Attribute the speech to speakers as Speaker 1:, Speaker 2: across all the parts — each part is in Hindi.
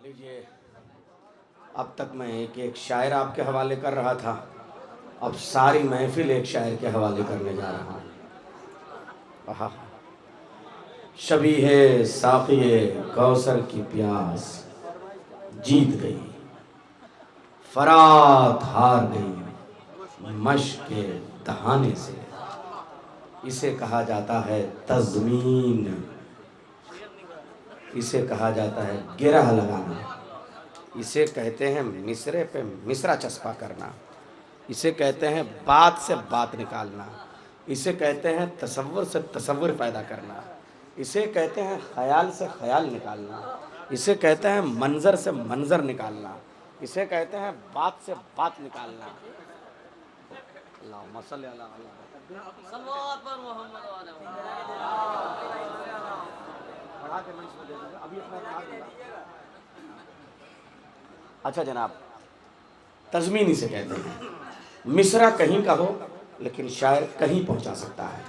Speaker 1: लीजिए, अब तक मैं एक एक शायर आपके हवाले कर रहा था, अब सारी महफिल एक शायर के हवाले करने जा रहा हूँ। आहा, शबीहे साक़िए कौसर की प्यास जीत गई, फरात हार गई मश्क के दहाने से। इसे कहा जाता है तज़मीन, इसे कहा जाता है गिरह लगाना, इसे कहते हैं मिसरे पे मिसरा चस्पा करना, इसे कहते हैं बात से बात निकालना, इसे कहते हैं तसव्वुर से तसव्वुर पैदा करना, इसे कहते हैं ख़याल से ख़याल निकालना, इसे कहते हैं मंज़र से मंज़र निकालना, इसे कहते हैं बात से बात निकालना। अल्लाहुम्मा सल्ली अला सल्लल्लाहु अलैहि वसल्लम। अच्छा जनाब, तज़मीन इसे कहते हैं। मिसरा कहीं का हो लेकिन शायर कहीं पहुंचा सकता है।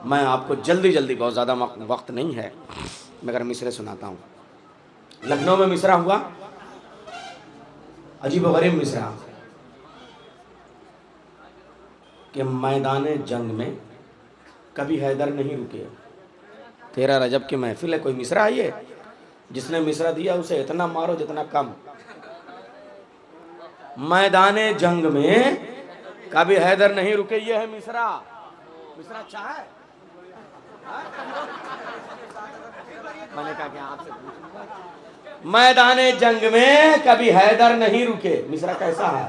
Speaker 1: मैं आपको जल्दी जल्दी, बहुत ज़्यादा वक्त नहीं है, मगर मिसरे सुनाता हूँ। लखनऊ में मिसरा हुआ, अजीब व गरीब मिसरा, कि मैदान जंग में कभी हैदर नहीं रुके। 13 रजब की महफिल है, कोई मिसरा आई है, जिसने मिसरा दिया उसे इतना मारो जितना कम। मैदान जंग में कभी हैदर नहीं रुके, ये है मिसरा। मिसरा अच्छा है? मैंने कहा कि आपसे पूछूंगा। मैदान जंग में कभी हैदर नहीं रुके, मिसरा कैसा है?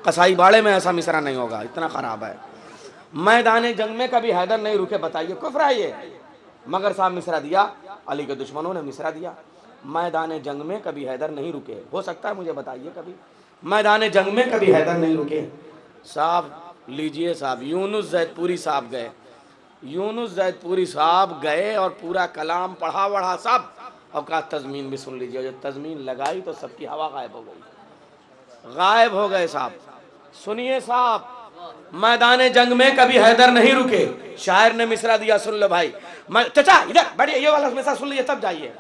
Speaker 1: कसाई बाड़े में ऐसा मिसरा नहीं होगा, इतना खराब है। मैदान जंग में कभी हैदर नहीं रुके, बताइए कुफ्र है ये? मगर साहब मिसरा दिया, अली के दुश्मनों ने मिसरा दिया, मैदान जंग में कभी हैदर नहीं रुके। हो सकता है, मुझे बताइए कभी मैदान जंग में कभी हैदर नहीं रुके। साहब लीजिए साहब, यूनुस ज़ैदपुरी साहब गए, यूनुस ज़ैदपुरी साहब गए और पूरा कलाम पढ़ा वढ़ा सब, और कहा तज़मीन भी सुन लीजिए। जब तज़मीन लगाई तो सबकी हवा गायब हो गई, गायब हो गए साहब। सुनिए साहब, मैदान जंग में कभी हैदर नहीं रुके, शायर ने मिसरा दिया, सुन लो भाई। चाचा इधर बढ़िए, ये वाला मिसरा सुन लीजिए तब जाइए।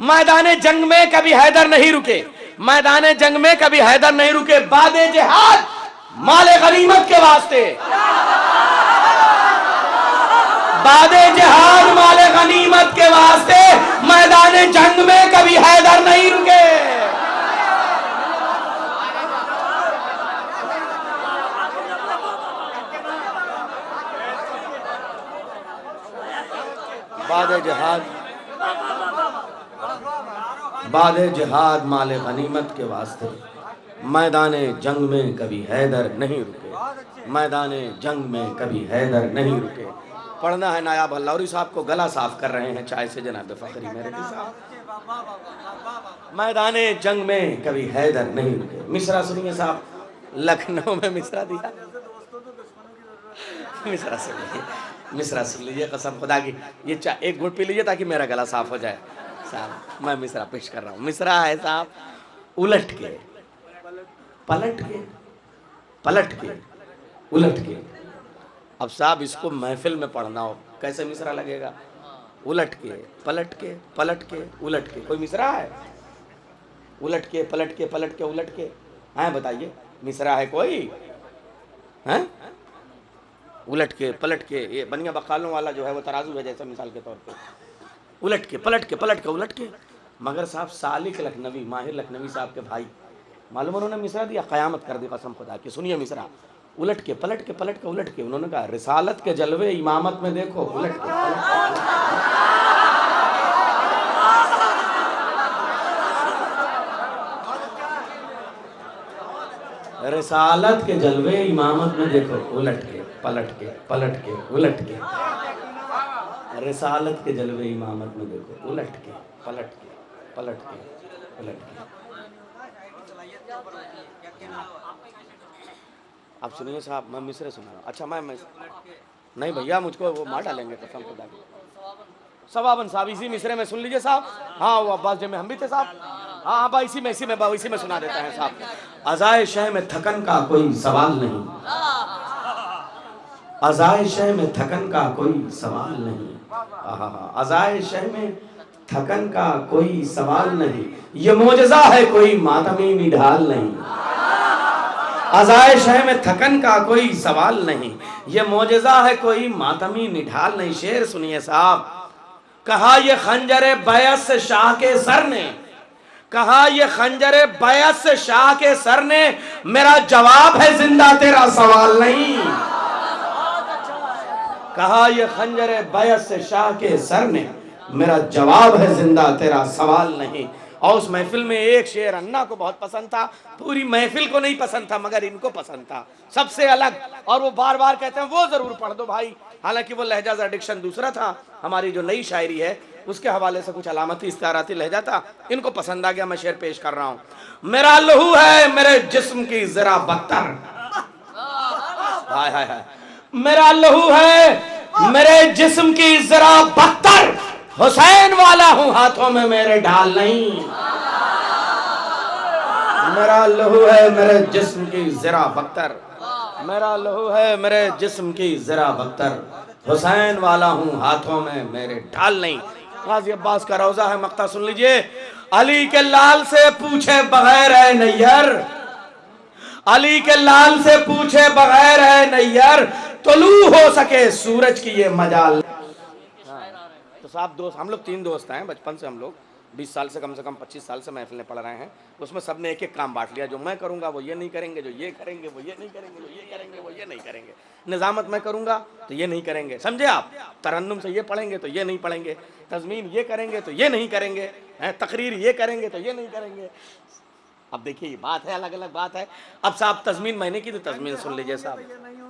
Speaker 1: मैदान जंग में कभी हैदर नहीं रुके, मैदान जंग में कभी हैदर नहीं रुके, बादे जिहाद माले गनीमत के वास्ते, बादे जिहाद माले गनीमत के वास्ते मैदान जंग में कभी हैदर नहीं रुके। बादे जिहाद माले गनीमत के वास्ते मैदान जंग में कभी हैदर नहीं रुके, मैदान जंग में कभी हैदर नहीं रुके। पढ़ना है नायाब अल्लाहरी साहब को, गला साफ कर रहे हैं चाय से जनाब फखरी मेरे साहब। मैदान जंग में कभी हैदर नहीं रुके। मिसरा सुनिए साहब, लखनऊ में मिसरा दिया, मिसरा सुनिए, मिसरा सुन लीजिए, कसम खुदा की। ये एक घूंट पी लीजिए ताकि मेरा गला साफ हो जाए साहब। मैं मिसरा पेश कर रहा हूँ। मिसरा है साहब, उलट के पलट के, पलट के उलट के। अब साहब इसको महफिल में पढ़ना हो, कैसे मिसरा लगेगा? उलट के पलट के, पलट के उलट के। कोई मिसरा है? उलट के पलट के, पलट के उलट के, हैं बताइए, मिसरा है कोई? हैं? उलट के पलट के, ये बनिया बकालों वाला जो है वो तराजू है जैसा, मिसाल के तौर पे। उलट के पलट के, पलट के उलट के। मगर साहब सालिक लखनवी, माहिर लखनवी साहब के भाई, मालूम उन्होंने मिसरा दिया, क़यामत कर दी कसम खुदा की। सुनिए मिसरा, उलट के पलट के, पलट के उलट के। उन्होंने कहा रिसालत के जलवे इमामत में देखो, उलट के पलट के। रिसालत के जलवे इमामत में देखो, उलट के पलट के, पलट के उलट के। रिसालत के जलवे इमामत में देखो, उलट के पलट के, पलट के उलट के। अब सुनिए साहब, मैं मिसरे सुना रहा हूँ। अच्छा मैं नहीं भैया, मुझको वो मार डालेंगे कसम खुदा की। सवाबन साहब इसी मिसरे में सुन लीजिए साहब। हाँ वो अब्बास जे में हम भी थे साहब। हाँ हाँ इसी में सुना देता है साहब। अज़ाए शह में थकन का कोई सवाल नहीं, अज़ाए शह में थकन का कोई सवाल नहीं, अज़ाए शह में थकन का कोई सवाल नहीं, ये मोजज़ा है कोई मातमी निढाल नहीं। आज़ाइश है में थकन का कोई सवाल नहीं, ये मोजज़ा है कोई मातमी निढाल नहीं। शेर सुनिए साहब, कहा ये खंजरे बैत से शाह के सर ने, कहा ये खंजरे बैत से शाह के सर ने, मेरा जवाब है जिंदा तेरा सवाल नहीं। कहा ये खंजरे बैत से शाह के सर ने, मेरा जवाब है जिंदा तेरा सवाल नहीं। और उस महफिल में एक शेर अन्ना को बहुत पसंद था, पूरी महफिल को नहीं पसंद था मगर इनको पसंद था, सबसे अलग। और वो बार बार कहते हैं वो जरूर पढ़ दो भाई। हालांकि वो लहजा एडिक्शन दूसरा था, हमारी जो नई शायरी है उसके हवाले से कुछ अलामती इस्ताराती लहजा था, इनको पसंद आ गया, मैं शेर पेश कर रहा हूँ। मेरा लहू है मेरे जिस्म की जरा बदतर, हाय हाय हाय, मेरा लहू है मेरे जिस्म की जरा बदतर, हुसैन वाला हूं हाथों में मेरे ढाल नहीं। मेरा लहू है मेरे जिस्म की जरा बदतर, मेरा लहू है मेरे जिस्म की जरा बदतर, हुसैन वाला हूं हाथों में मेरे ढाल नहीं। गाजी अब्बास का रोजा है, मक्ता सुन लीजिए। अली के लाल से पूछे बगैर है नैयर, अली के लाल से पूछे बगैर है नैयर, तुलू हो सके सूरज की ये मजाल। तो साहब दोस्त, हम लोग 3 दोस्त हैं बचपन से, हम लोग 20 साल से कम 25 साल से महफिलें पढ़ रहे हैं। उसमें सबने एक एक काम बांट लिया, जो मैं करूंगा वो ये नहीं करेंगे, जो ये करेंगे वो ये नहीं करेंगे, जो ये करेंगे वो ये नहीं करेंगे। निजामत मैं करूंगा तो ये नहीं करेंगे, समझे आप। तरन्नुम से ये पढ़ेंगे तो ये नहीं पढ़ेंगे, तज़मीन ये करेंगे तो ये नहीं करेंगे, तकरीर ये करेंगे तो ये नहीं करेंगे। अब देखिए ये बात है, अलग अलग बात है। अब साहब तज़मीन मैंने की तो तज़मीन सुन लीजिए साहब।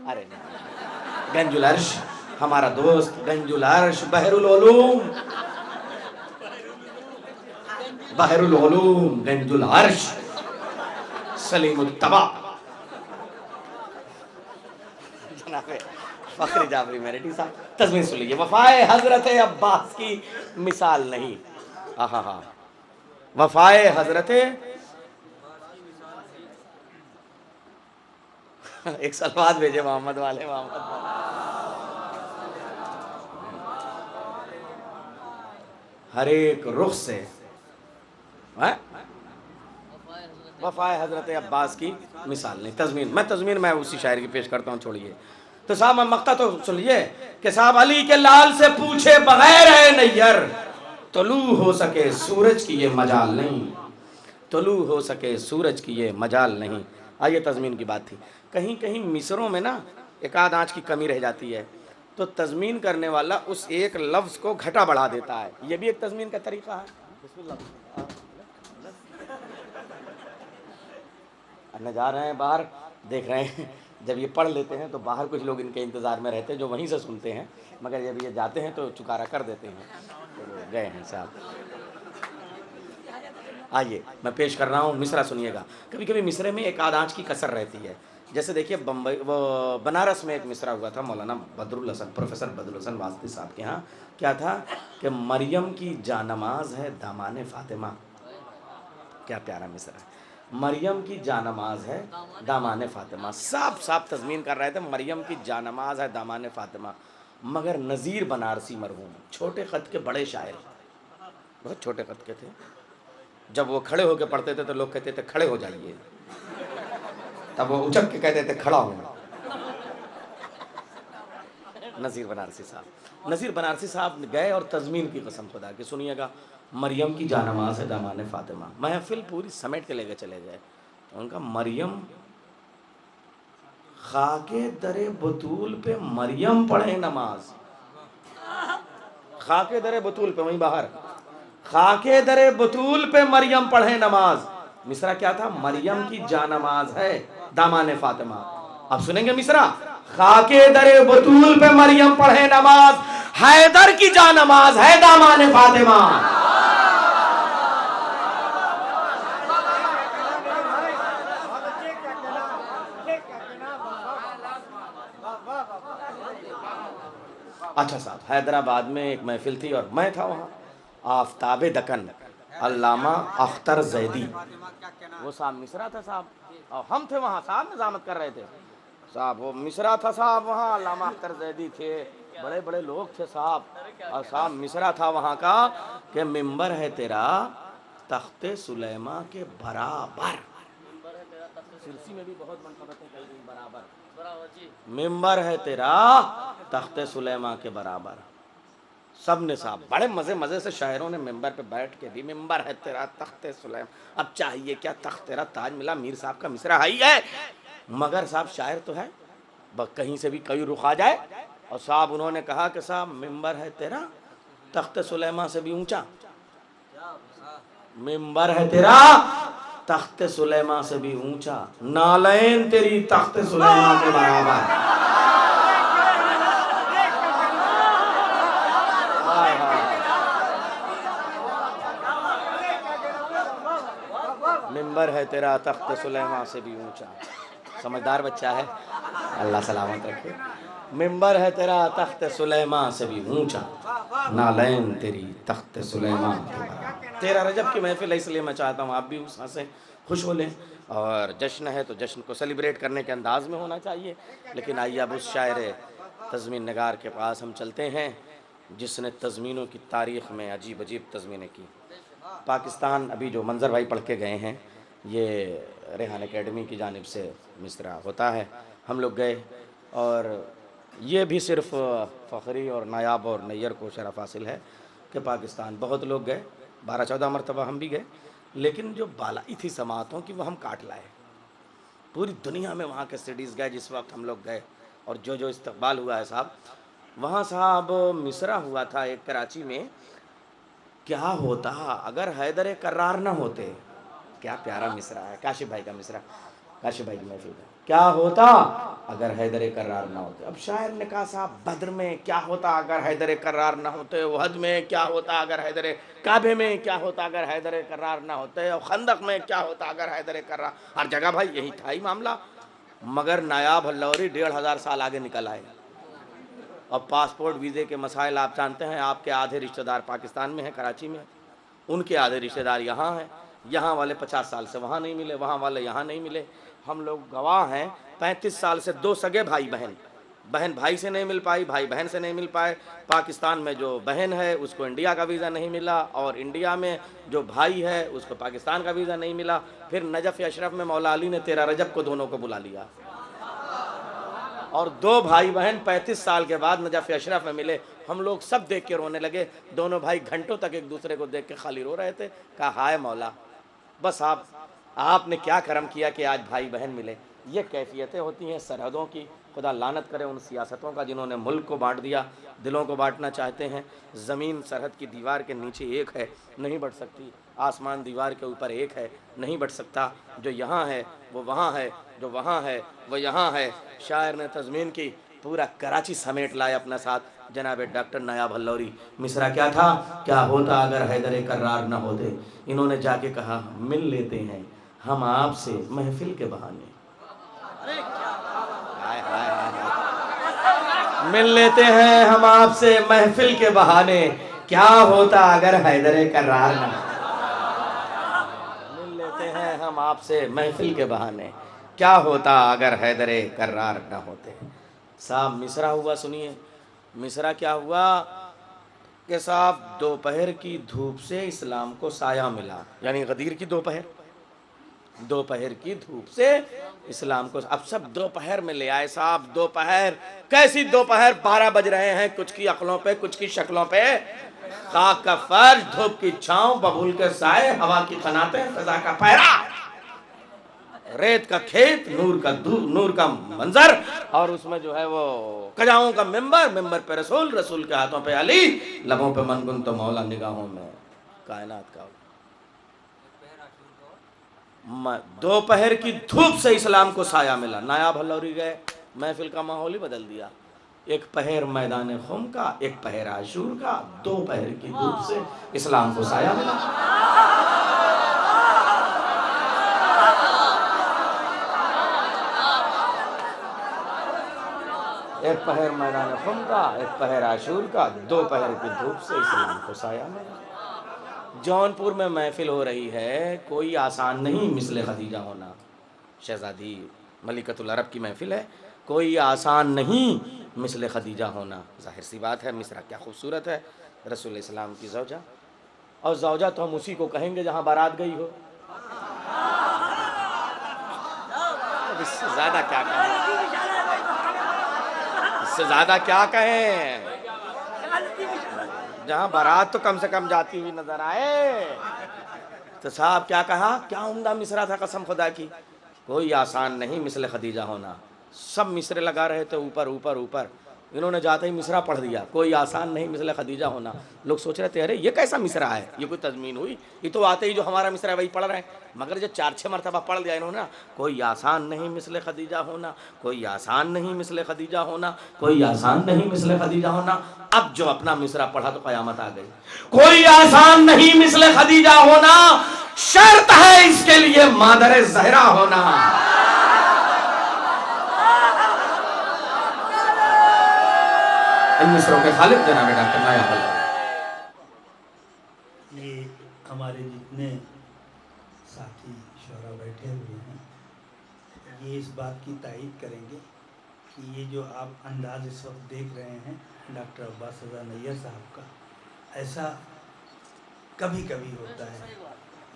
Speaker 1: अरे गंजुल अर्श हमारा दोस्त, गंजुल अर्श बहरुल उलूम, बहरुल उलूम गंजुल अर्श सलीमुल तबा, जनाब फखरी जाफरी मेरठी साहब, तज़मीन सुन लीजिए। वफाए हजरत अब्बास की मिसाल नहीं, आहा, वफाए हजरत, एक सलवात भेजे मोहम्मद वाले, मोहम्मद हर एक रुख से वफाए हजरत अब्बास की मिसाल नहीं। तज़मीन मैं उसी शायर की पेश करता हूँ, छोड़िए। तो साहब मैं मक्ता तो सुनिए कि साहब अली के लाल से पूछे बगैर है नैयर, तुलू हो सके सूरज की ये मजाल नहीं, तुलू हो सके सूरज की ये मजाल नहीं। आइए तज़मीन की बात थी। कहीं कहीं मिसरों में ना एक आध आँच की कमी रह जाती है, तो तज़मीन करने वाला उस एक लफ्ज़ को घटा बढ़ा देता है, ये भी एक तज़मीन का तरीका है। अन्ना जा रहे हैं बाहर, देख रहे हैं जब ये पढ़ लेते हैं तो बाहर कुछ लोग इनके इंतज़ार में रहते हैं जो वहीं से सुनते हैं, मगर जब ये जाते हैं तो चुकारा कर देते हैं, तो गए हैं साहब। आइए मैं पेश कर रहा हूँ, मिसरा सुनिएगा। कभी कभी मिसरे में एक आध आँच की कसर रहती है। जैसे देखिए बम्बई वो बनारस में एक मिसरा हुआ था मौलाना बदरुल हसन, प्रोफेसर बदरुल हसन वास्ती साहब के यहाँ। क्या था कि मरियम की जानमाज है दामाने फातिमा, क्या प्यारा मिसरा है। मरियम की जानमाज है दामाने फातिमा, साफ साफ तज़मीन कर रहे थे, मरियम की जानमाज है दामाने फातिमा। मगर नज़ीर बनारसी मरहूम छोटे ख़त के बड़े शायर, बहुत छोटे ख़त के थे, जब वो खड़े होकर पढ़ते थे तो लोग कहते थे खड़े हो जाइए, तब वो उचक के कहते थे खड़ा हूँ। नज़ीर बनारसी साहब, नज़ीर बनारसी साहब गए और तज़मीन की कसम खुदा की सुनिएगा, मरियम की जानमाज है दामाने फातिमा। महफिल पूरी समेट के लेके चले गए, तो उनका मरियम खाके दरे बतूल पे मरियम पढ़े नमाज, खाके दरे बतूल पे, वहीं बाहर, खाके दरे बतूल पे मरियम पढ़े नमाज। मिसरा क्या था, मरियम की जानमाज है दामाने फातिमा। अब सुनेंगे मिसरा, खाके दरे बतूल पे मरियम पढ़े नमाज, हैदर की जानमाज है दामाने फातिमा। अच्छा साहब, हैदराबाद में एक महफिल थी और मैं था वहाँ, आफ्ताबे दकन अल्लामा अख्तर जैदी, वो साहब मिसरा था साहब, और हम थे वहाँ साहब, निजामत कर रहे थे साहब। वो मिसरा था साहब वहाँ, अल्लामा अख्तर जैदी थे, बड़े बड़े लोग थे साहब। और साहब मिसरा था वहाँ का कि मिंबर है तेरा तख्ते सुलेमा के बराबर। सिरसी में भी बहुत मनकबतें कही गई बराबर। मिंबर है तेरा तख्ते सुलेमा के बराबर। सब ने साहब बड़े मजे मजे से शायरों ने मिंबर पे बैठ के भी मिंबर है तेरा तख्ते सुलेम, अब चाहिए क्या तख्त तेरा ताज मिला। मीर साहब का मिसरा है ही है, मगर साहब शायर तो है, कहीं से भी कहीं रुक आ जाए। और साहब उन्होंने कहा कि साहब मिंबर है तेरा तख्ते सुलेमा से भी ऊंचा, मिंबर है तेरा तख्ते सुलेमा से भी ऊंचा, नालैन तेरी तख्ते सुलेमा के बराबर। मिंबर है तेरा तख्त सुलेमा से भी ऊंचा। समझदार बच्चा है, अल्लाह सलामत रखे। मिंबर है तेरा तख्त सुलेमा से भी ऊंचा, नालैन तेरी तख्त सुलेमा के बराबर। 13 रजब की महफिल है, इसलिए मैं चाहता हूँ आप भी उस से खुश हो लें। और जश्न है तो जश्न को सेलिब्रेट करने के अंदाज में होना चाहिए। लेकिन आइए अब उस शायर तज़मीन नगार के पास हम चलते हैं जिसने तज़मीनों की तारीख़ में अजीब अजीब तज़मीनें की। पाकिस्तान अभी जो मंजर भाई पढ़ के गए हैं, ये रेहान एकेडमी की जानिब से मिसरा होता है। हम लोग गए और ये भी सिर्फ फ़खरी और नायाब और नैयर को शरफ़ हासिल है कि पाकिस्तान बहुत लोग गए, 12-14 मरतबा हम भी गए, लेकिन जो बालाई थी समातों की वो हम काट लाए। पूरी दुनिया में वहाँ के स्टडीज़ गए जिस वक्त हम लोग गए, और जो जो इस्तकबाल हुआ है साहब वहाँ। साहब मिसरा हुआ था एक कराची में, क्या होता अगर हैदर कर्रार न होते। क्या प्यारा मिसरा है, काशिफ भाई का मिसरा, काशिफ भाई की महफिल का। क्या होता अगर हैदर कर्रार ना होते। अब शायर ने कहा साहब बद्र में क्या होता अगर हैदर कर्रार ना होते, वहद में क्या होता अगर हैदर, काबे में क्या होता अगर हैदर कर्रार ना होते, और खंदक में क्या होता अगर हैदर कर्रार। हर जगह भाई यही था ही मामला। मगर नायाब हल्लौरी 1500 साल आगे निकल आए। और पासपोर्ट वीज़े के मसाइल आप जानते हैं, आपके आधे रिश्तेदार पाकिस्तान में हैं, कराची में, उनके आधे रिश्तेदार यहाँ हैं। यहाँ वाले 50 साल से वहाँ नहीं मिले, वहाँ वाले यहाँ नहीं मिले। हम लोग गवाह हैं, 35 साल से 2 सगे भाई बहन, बहन भाई से नहीं मिल पाई, भाई बहन से नहीं मिल पाए। पाकिस्तान में जो बहन है उसको इंडिया का वीज़ा नहीं मिला, और इंडिया में जो भाई है उसको पाकिस्तान का वीज़ा नहीं मिला। फिर नजफ़ अशरफ में मौला अली ने 13 रजब को दोनों को बुला लिया, और 2 भाई बहन 35 साल के बाद नजफ़ अशरफ में मिले। हम लोग सब देख के रोने लगे। दोनों भाई घंटों तक एक दूसरे को देख के खाली रो रहे थे। कहा हाय मौला, बस आपने क्या करम किया कि आज भाई बहन मिले। ये कैफियतें होती हैं सरहदों की। खुदा लानत करे उन सियासतों का जिन्होंने मुल्क को बांट दिया, दिलों को बांटना चाहते हैं। ज़मीन सरहद की दीवार के नीचे एक है, नहीं बढ़ सकती। आसमान दीवार के ऊपर एक है, नहीं बढ़ सकता। जो यहाँ है वो वहाँ है, जो वहाँ है वो यहाँ है। शायर ने तज़मीन की, पूरा कराची समेट लाए अपने साथ। जनाब डॉक्टर नायाब हल्लौरी, मिसरा क्या था, क्या होता अगर हैदर कर्रार न होते। इन्होंने जाके कहा मिल लेते हैं हम आपसे महफिल के बहाने। मिल लेते हैं हम आपसे महफिल के बहाने, क्या होता अगर हैदर कर्रार न। मिल लेते हैं हम आपसे महफिल के बहाने, क्या होता अगर हैदर कर्रार न होते। साहब मिसरा हुआ, सुनिए मिसरा क्या हुआ कि साहब दोपहर की धूप से इस्लाम को साया मिला। यानी गदीर की दोपहर, दोपहर की धूप से इस्लाम को, अब सब दोपहर में ले आए साहब। दोपहर कैसी दोपहर, 12 बज रहे हैं, कुछ की अक्लों पे कुछ की शक्लों पे। खाक का फर्श, धूप की छांव, बबूल के साए, हवा की कनातें, फिजा का पहरा, रेत का खेत, नूर का मंजर, और उसमें जो है वो कजाओं का मिंबर, मिंबर पे रसूल, रसूल के हाथों पे अली, लबों पे मनगुन तो मौला, निगाहों में कायनात का। दोपहर की धूप से इस्लाम को साया मिला। नायाब हल्लौरी गए, महफिल का माहौल ही बदल दिया। एक पहर मैदान खुम का, एक पहर आशूर का, दोपहर की धूप से इस्लाम को साया मिला। एक पहर मैदान खुम का, एक पहर आशूर का, दोपहर की धूप से इस्लाम को साया मिला। जौनपुर में महफिल हो रही है, कोई आसान नहीं मिसले खदीजा होना। शहजादी मलिकतुल अरब की महफिल है, कोई आसान नहीं मिसले खदीजा होना। जाहिर सी बात है, मिसरा क्या खूबसूरत है, रसूल इस्लाम की ज़ौजा। और ज़ौजा तो हम उसी को कहेंगे जहाँ बारात गई हो। अब इससे ज़्यादा क्या कहें, इससे ज़्यादा क्या कहें। जहाँ बारात तो कम से कम जाती हुई नजर आए। तो साहब क्या कहा, क्या उम्दा मिसरा था कसम खुदा की। कोई आसान नहीं मिसले खदीजा होना। सब मिसरे लगा रहे थे ऊपर ऊपर ऊपर, इन्होंने जाते ही मिसरा पढ़ दिया, कोई आसान नहीं मिसले खदीजा होना। लोग सोच रहे थे अरे ये कैसा मिसरा है, ये कोई तजमीन हुई, ये तो आते ही जो हमारा मिसरा है वही पढ़ रहे हैं। मगर जब 4-6 मरतबा पढ़ दिया इन्होंने ना, कोई आसान नहीं मिसले खदीजा होना, कोई आसान नहीं मिसले खदीजा होना, कोई आसान नहीं मिसले खदीजा होना। अब जो अपना मिसरा पढ़ा तो कयामत आ गई। कोई आसान नहीं मिसले खदीजा होना, शर्त है इसके लिए मादर ज़हरा होना। इन मिसरों के खालिद जनाब डॉक्टर नायाब।
Speaker 2: ये हमारे जितने साथी शोरा बैठे हुए हैं, ये इस बात की तायीद करेंगे कि ये जो आप अंदाज इस वक्त देख रहे हैं डॉक्टर अब्बास रज़ा नैयर साहब का, ऐसा कभी कभी होता है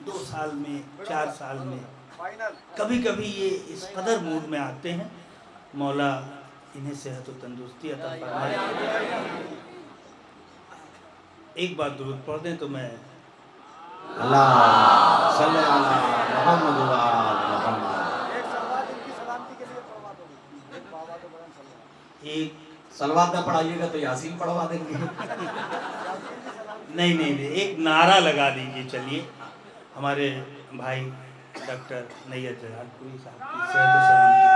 Speaker 2: 2 साल में, 4 साल में, कभी कभी ये इस कदर मूड में आते हैं। मौला इन्हें सेहत और तंदुरुस्ती अता फरमाए। एक बार दुरूद पढ़ दें तो मैं
Speaker 1: अल्लाह सल्लल्लाहु अलैहि मोहम्मद व आले मोहम्मद।
Speaker 2: एक
Speaker 1: सलवात ना पढ़ाइएगा तो यासीन पढ़वा देंगे।
Speaker 2: नहीं, एक नारा लगा दीजिए। चलिए, हमारे भाई डॉक्टर नैयर जलालपुरी साहब की सेहत और सलामती,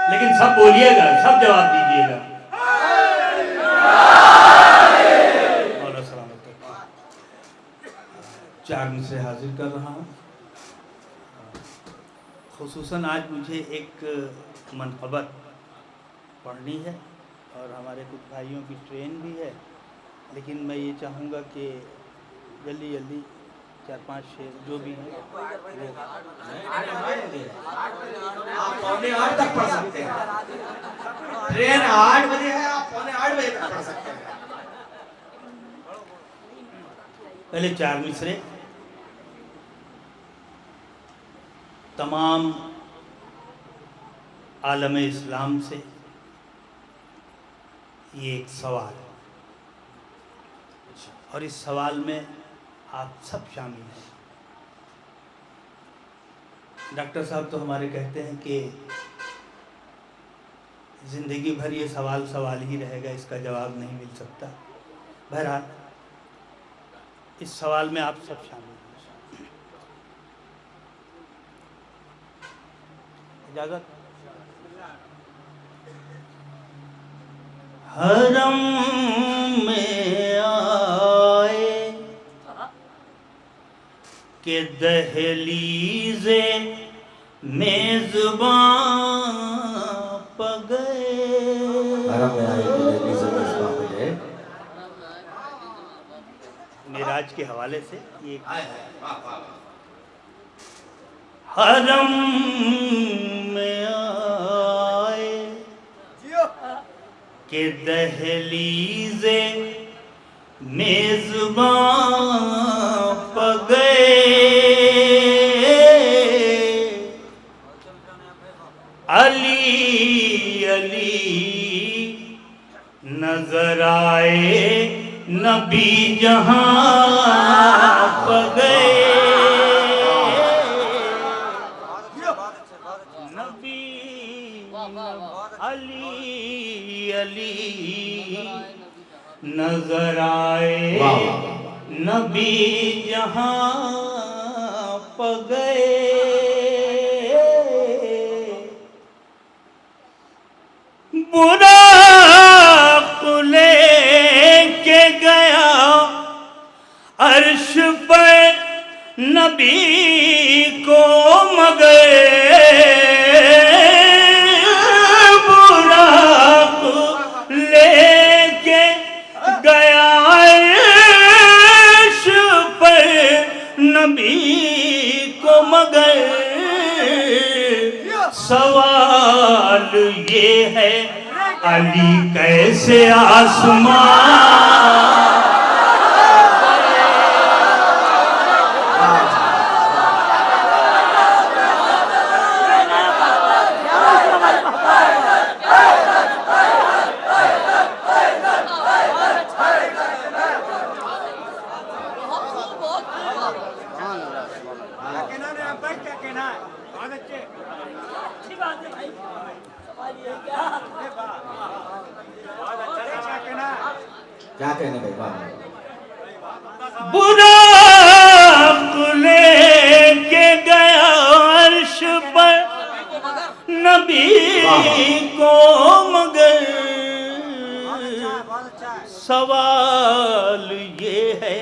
Speaker 2: लेकिन सब बोलिएगा, सब जवाब दीजिएगा। और सलामत रखिए। 4 मिसरे हाजिर कर रहा हूँ। खुसूसन आज मुझे एक मनक़बत पढ़नी है और हमारे कुछ भाइयों की ट्रेन भी है, लेकिन मैं ये चाहूँगा कि जल्दी जल्दी 4-5 शेर जो भी हैं वो
Speaker 1: आप 7:45 तक पढ़ सकते हैं। ट्रेन 8 बजे है, आप 7:45 बजे तक पढ़ सकते हैं।
Speaker 2: पहले 4 मिसरे। तमाम आलम इस्लाम से ये एक सवाल, और इस सवाल में आप सब शामिल हैं। डॉक्टर साहब तो हमारे कहते हैं कि ज़िंदगी भर ये सवाल सवाल ही रहेगा, इसका जवाब नहीं मिल सकता। बहरहाल इस सवाल में आप सब शामिल हैं। इजाज़त। हरम में आए के दहलीज़े मेज़बां प गए। मेराज के हवाले से ये हरम में आए के दहलीज़े मेज़बां प गए। अली अली नजर आए नबी जहां प गए। नबी अली अली नजर आए नबी जहां प गए। बुराक लेके गया अर्श पर नबी को मगर। बुराक लेके गया अर्श पर नबी को मगर। सवाल ये है अली कैसे आसमां
Speaker 1: क्या कहने भाई वाह
Speaker 2: बुराक लेके गया अर्श पर नबी को मगर सवाल ये है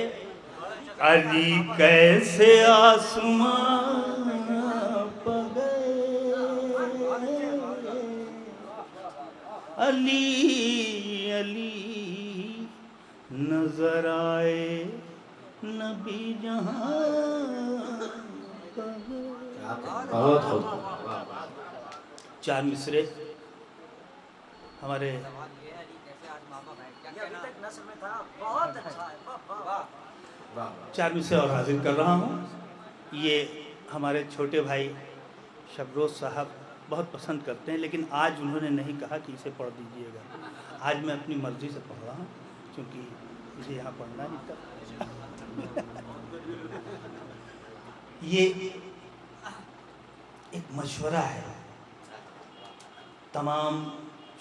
Speaker 2: अली कैसे आसमां पर गए अली अली नजर आए नबी जहां
Speaker 1: बहुत खूब
Speaker 2: चार मिसरे हमारे चार मिसरे और हाजिर कर रहा हूँ। ये हमारे छोटे भाई शबरोज साहब बहुत पसंद करते हैं, लेकिन आज उन्होंने नहीं कहा कि इसे पढ़ दीजिएगा। आज मैं अपनी मर्जी से पढ़ रहा हूँ क्योंकि मुझे यहाँ पढ़ना ही था। ये एक मशवरा है तमाम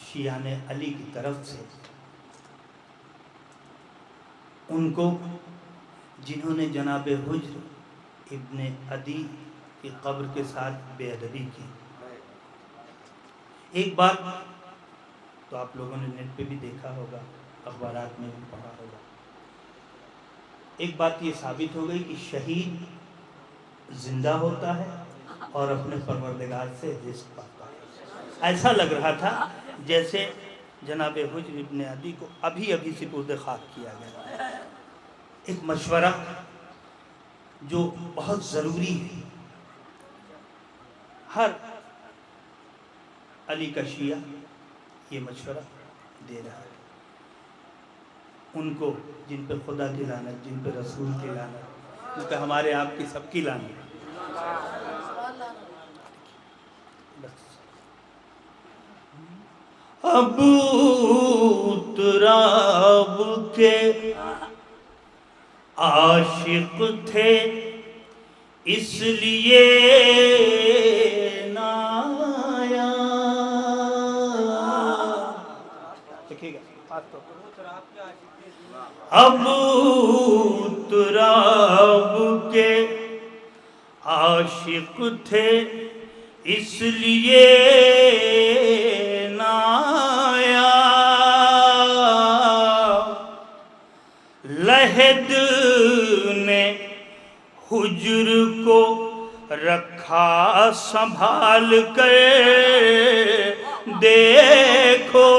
Speaker 2: शियाने अली की तरफ से उनको, जिन्होंने जनाब हुज्र इब्ने अदी की कब्र के साथ बेअदबी की। एक बात तो आप लोगों ने नेट पे भी देखा होगा, अखबारात में भी पढ़ा होगा। एक बात ये साबित हो गई कि शहीद जिंदा होता है और अपने परवरदिगार से रिज़्क़ पाता है। ऐसा लग रहा था जैसे जनाब हुज्र इब्ने अदी को अभी अभी सिपुर्द खाक किया गया। एक मशवरा जो बहुत ज़रूरी है। हर अली का शिया ये मशवरा दे रहा है उनको, जिन पे खुदा की लानत, जिन पे रसूल की लानत, जिन पे हमारे आपकी सबकी लानत। अबू तुराब के आशिक थे इसलिए ना आया। देखिएगा अबू तुराब के आशिक थे इसलिए ना आया। लहद ने हुजूर को रखा संभाल कर, देखो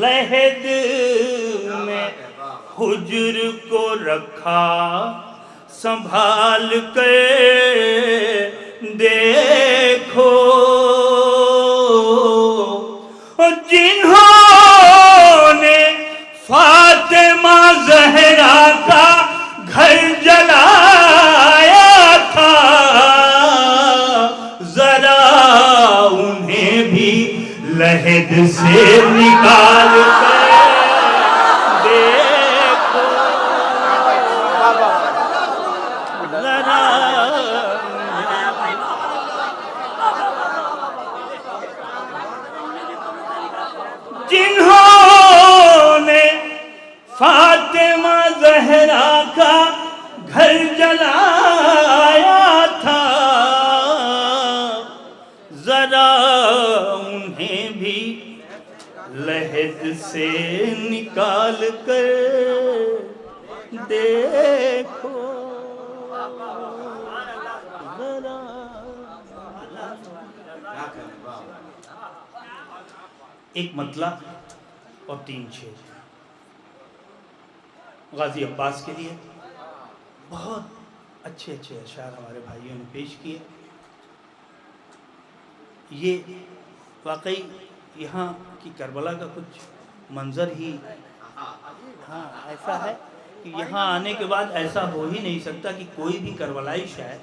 Speaker 2: लहद में हुजूर को रखा संभाल कर, देखो जिन्होंने फातिमा ज़हरा का घर जलाया था, जरा उन्हें भी लहद से निकाल कर देखो, जरा जिन्होंने फातिमा ज़हरा का घर जलाया था, जरा उन्हें भी लहद से निकाल कर देखो, जरा। एक मतला और 3 शेर गाजी अब्बास के लिए बहुत अच्छे अच्छे अशार हमारे भाइयों ने पेश किए। ये वाकई यहाँ की करबला का कुछ मंजर ही हाँ ऐसा है कि यहाँ आने के बाद ऐसा हो ही नहीं सकता कि कोई भी करबलाई शायर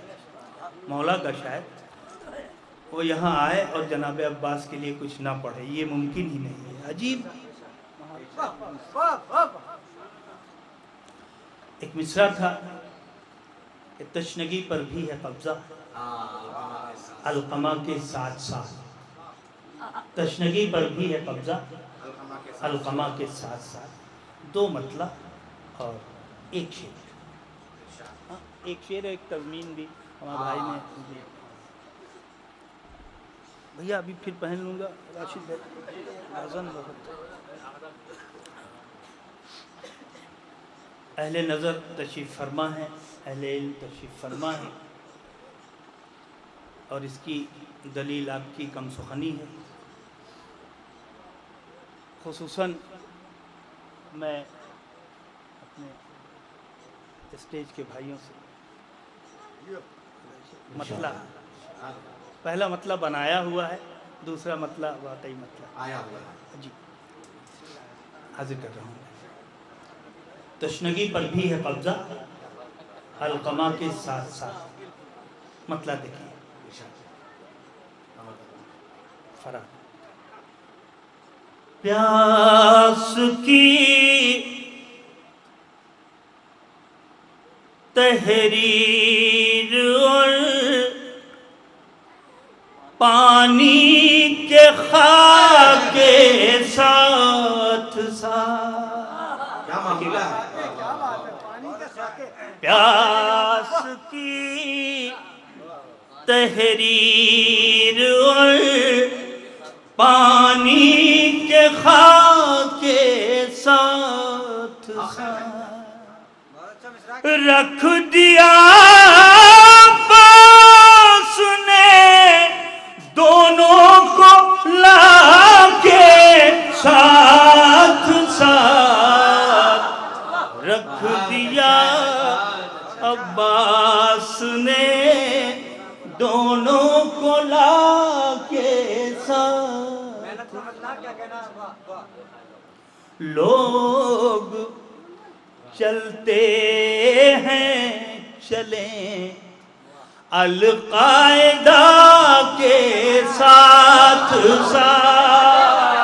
Speaker 2: मौला का शायर वो यहाँ आए और जनाब अब्बास के लिए कुछ ना पढ़े, ये मुमकिन ही नहीं है। अजीब एक मिसरा था कि तशनगी पर भी है कब्जा अलकमा के साथ साथ, तशनगी पर भी है कब्जा अलकमा के साथ साथ। दो मतलब और एक शेर, हाँ एक शेर एक तज़मीन भी हमारे भाई ने दी। भैया अभी फिर पहन लूँगा राशिद भाई, वज़न बहुत। अहले नज़र तशरीफ़ फरमा है, अहले इल्म तशरीफ़ फरमा है और इसकी दलील आपकी कम सुखनी है। खुसूसन मैं अपने स्टेज के भाइयों से मतला, पहला मतला बनाया हुआ है, दूसरा मतला वाकई मतला
Speaker 1: आया हुआ है
Speaker 2: जी हाजिर कर रहा हूँ। तशनगी पर भी है कब्जा अलकमा के साथ साथ। मतला देखिए फरा प्यास की तहरीर और पानी के खाके साथ साथ।
Speaker 1: क्या मामला है?
Speaker 2: प्यास की तहरीर और पानी के खाके साथ साथ रख दिया पास ने दोनों को लाके साथ साथ। रख दिया अब्बास ने दोनों को लाके साथ। लोग चलते हैं चलें अल-कायदा के साथ साथ।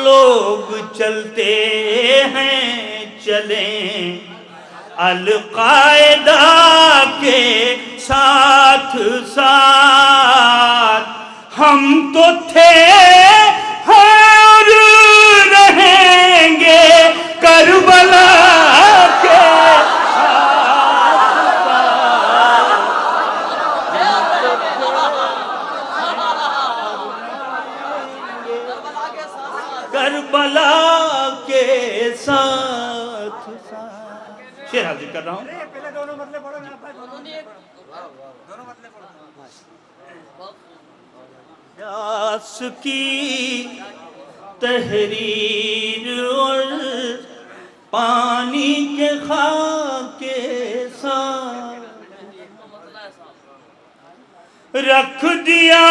Speaker 2: लोग चलते हैं चलें अल-कायदा के साथ साथ। हम तो थे और रहेंगे करबला के साथ साथ। करबला के साथ साथ। शेर हाजिर कर रहा हूँ।
Speaker 3: पहले दोनों मतलब पढ़ो ना, दोनों मतलब पढ़ो।
Speaker 2: प्यास की तहरीर और पानी के खाके साथ रख दिया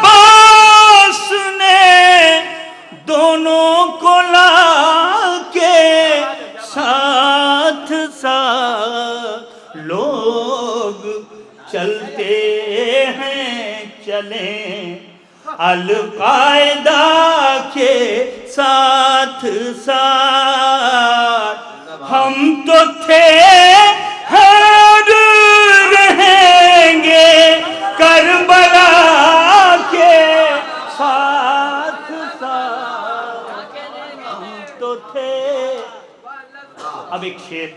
Speaker 2: बास ने दोनों को लाके साथ साथ। लोग चलते हैं चलें अल-कायदा के साथ साथ। हम तो थे और रहेंगे करबला के साथ साथ। हम तो थे। अब एक शेर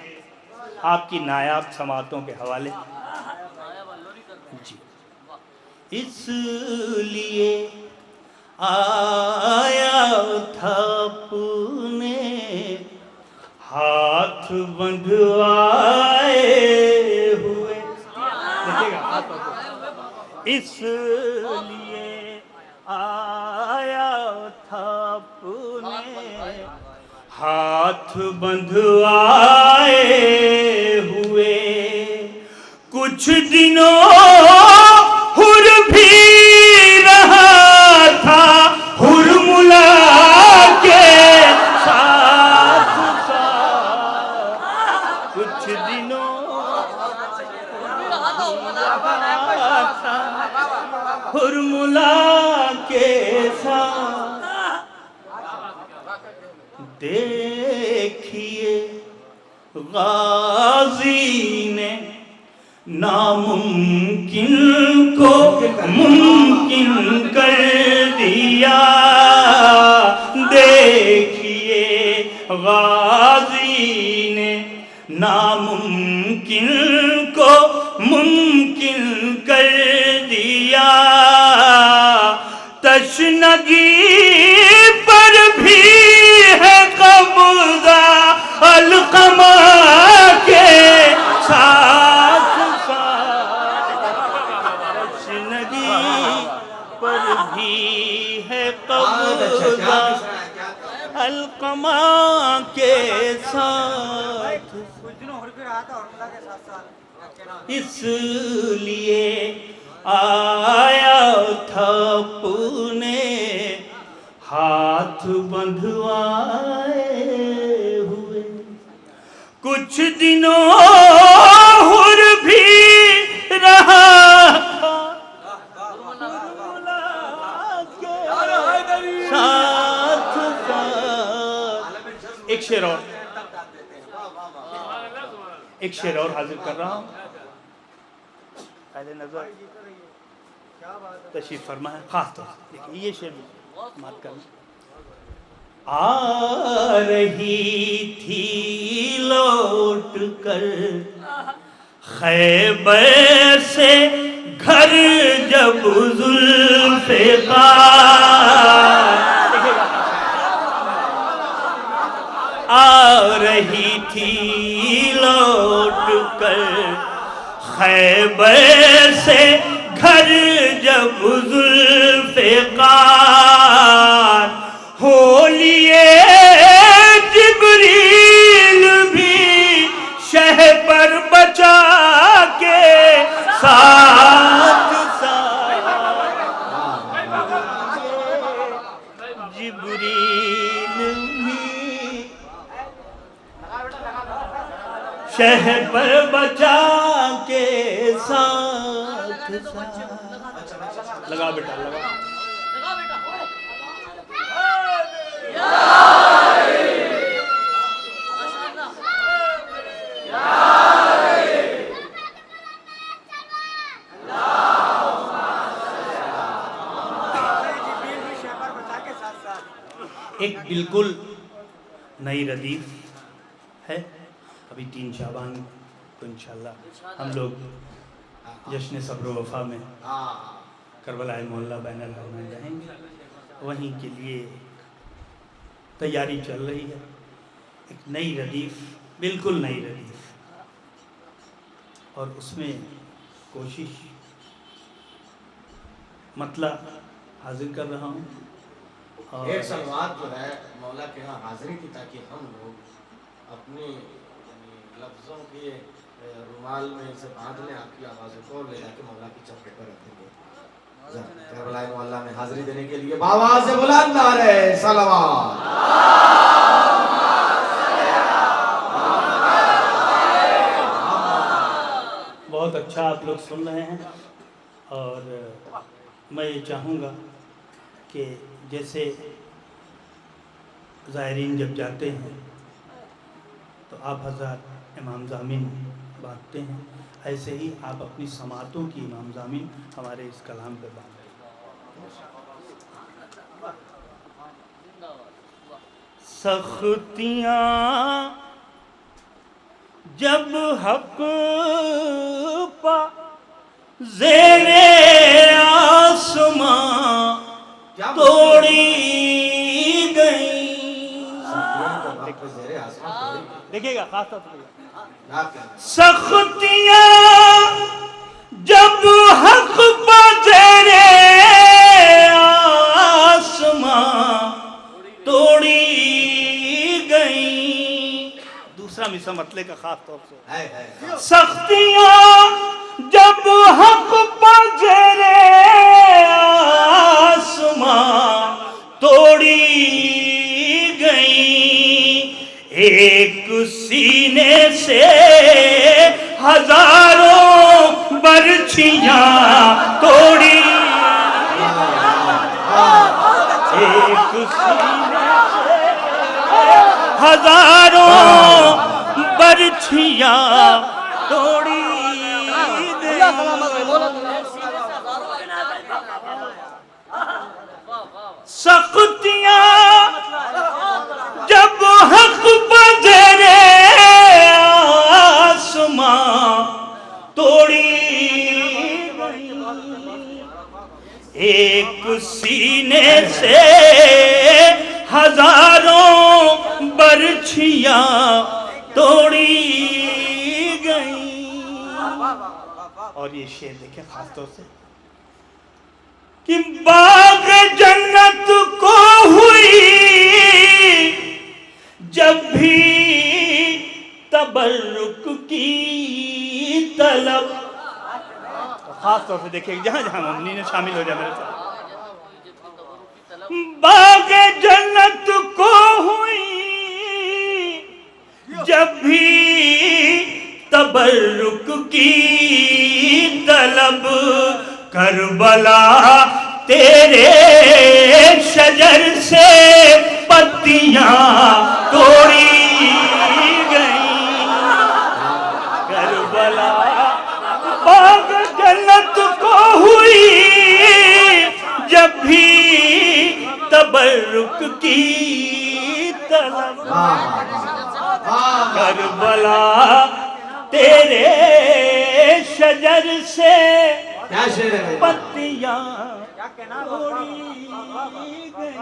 Speaker 2: आपकी नायाब समातों के हवाले जी। इसलिए आया था अपने हाथ बंधवाए हुए। देखिएगा इसलिए आया था अपने हाथ बंधवाए हुए। कुछ दिनों देखिए गाजी ने नामुमकिन को मुमकिन कर दिया। देखिए गाजी ने नामुमकिन को मुमकिन कर दिया। तशनगी पर भी है कब्जा अलकमा के साथ साथ। तशनगी पर भी है कब्जा अलकमा के साथ। इसलिए आया था पुणे हाथ बंधवाए हुए। कुछ दिनों हुर भी रहा साथ साथ। एक शेर और हाजिर कर रहा हूँ। पहले नजर तशरीफ फरमा है खास तौर से देखिए ये शेर मात करना। आ रही थी लौट कर खैबर से घर जब जुल्फ़िकार। आ रही थी लौट कर खैबर से घर जब जुल्फ़िकार। हो लिए जिब्रील भी शह पर बचा के साथ साथ। जिब्रील भी शह पर बचा के साथ साथ। लगा बेटा लगा। एक बिल्कुल नई रदीफ है। अभी 3 शाबान को इंशाल्लाह हम लोग जश्न सब्र वफ़ा में करबलाए मोहल्ला बैनर में जाएंगे। वहीं के लिए तैयारी चल रही है। एक नई रदीफ, बिल्कुल नई रदीफ, और उसमें कोशिश मतलब हाजिर कर रहा हूँ।
Speaker 1: एक सलवात जो है मौला के यहाँ हाजिरी की, ताकि हम लोग अपने लफ्ज़ों के रुमाल में इसे बांध लें, आपकी आवाज़ों को ले जाके मौला की चौखट पर रखेंगे। करबला मोहल्ला में हाजिरी देने के लिए आवाज़ से बुलंद नारे सलावत।
Speaker 2: बहुत अच्छा आप लोग सुन रहे हैं। और मैं ये चाहूँगा कि जैसे ज़ायरीन जब जाते हैं तो आप हज़ार इमाम ज़ामिन बांटते हैं, ऐसे ही आप अपनी समातों की इमाम ज़ामिन हमारे इस कलाम पे बांटें। सख्तियाँ जब हक पा ज़ेरे आसमां तोड़ी गई। देखिएगा खास तौर से सख्तियाँ जब हक पा ज़ेरे आसमां तोड़ी गई। दूसरा मिसा मतले का खास तौर से सख्तियाँ जब हक पर ज़ेरे आसमां तोड़ी गई। एक सीने से हजारों बरछियां तोड़ी। एक सीने से हजारों बरछियां तोड़ी गई। सख्तियां जब हक बजरे आसमां तोड़ी गई। एक सीने से हजारों बरछियां तोड़ी गई। और ये शेर देखे खास तौर से कि बाग जन्नत को हुई जब भी तबर्रुक की तलब। तो खास तौर से देखिए जहां जहां मम्मी ने शामिल हो जाए मेरे साथ। बाग जन्नत को हुई जब भी तबर्रुक की तलब। करबला तेरे शजर से पत्तियां तोड़ी गई। करबला बाग जन्नत को हुई जब भी तबर्रुक की तलब। करबला तेरे शजर से पत्तियां तोड़ी गई।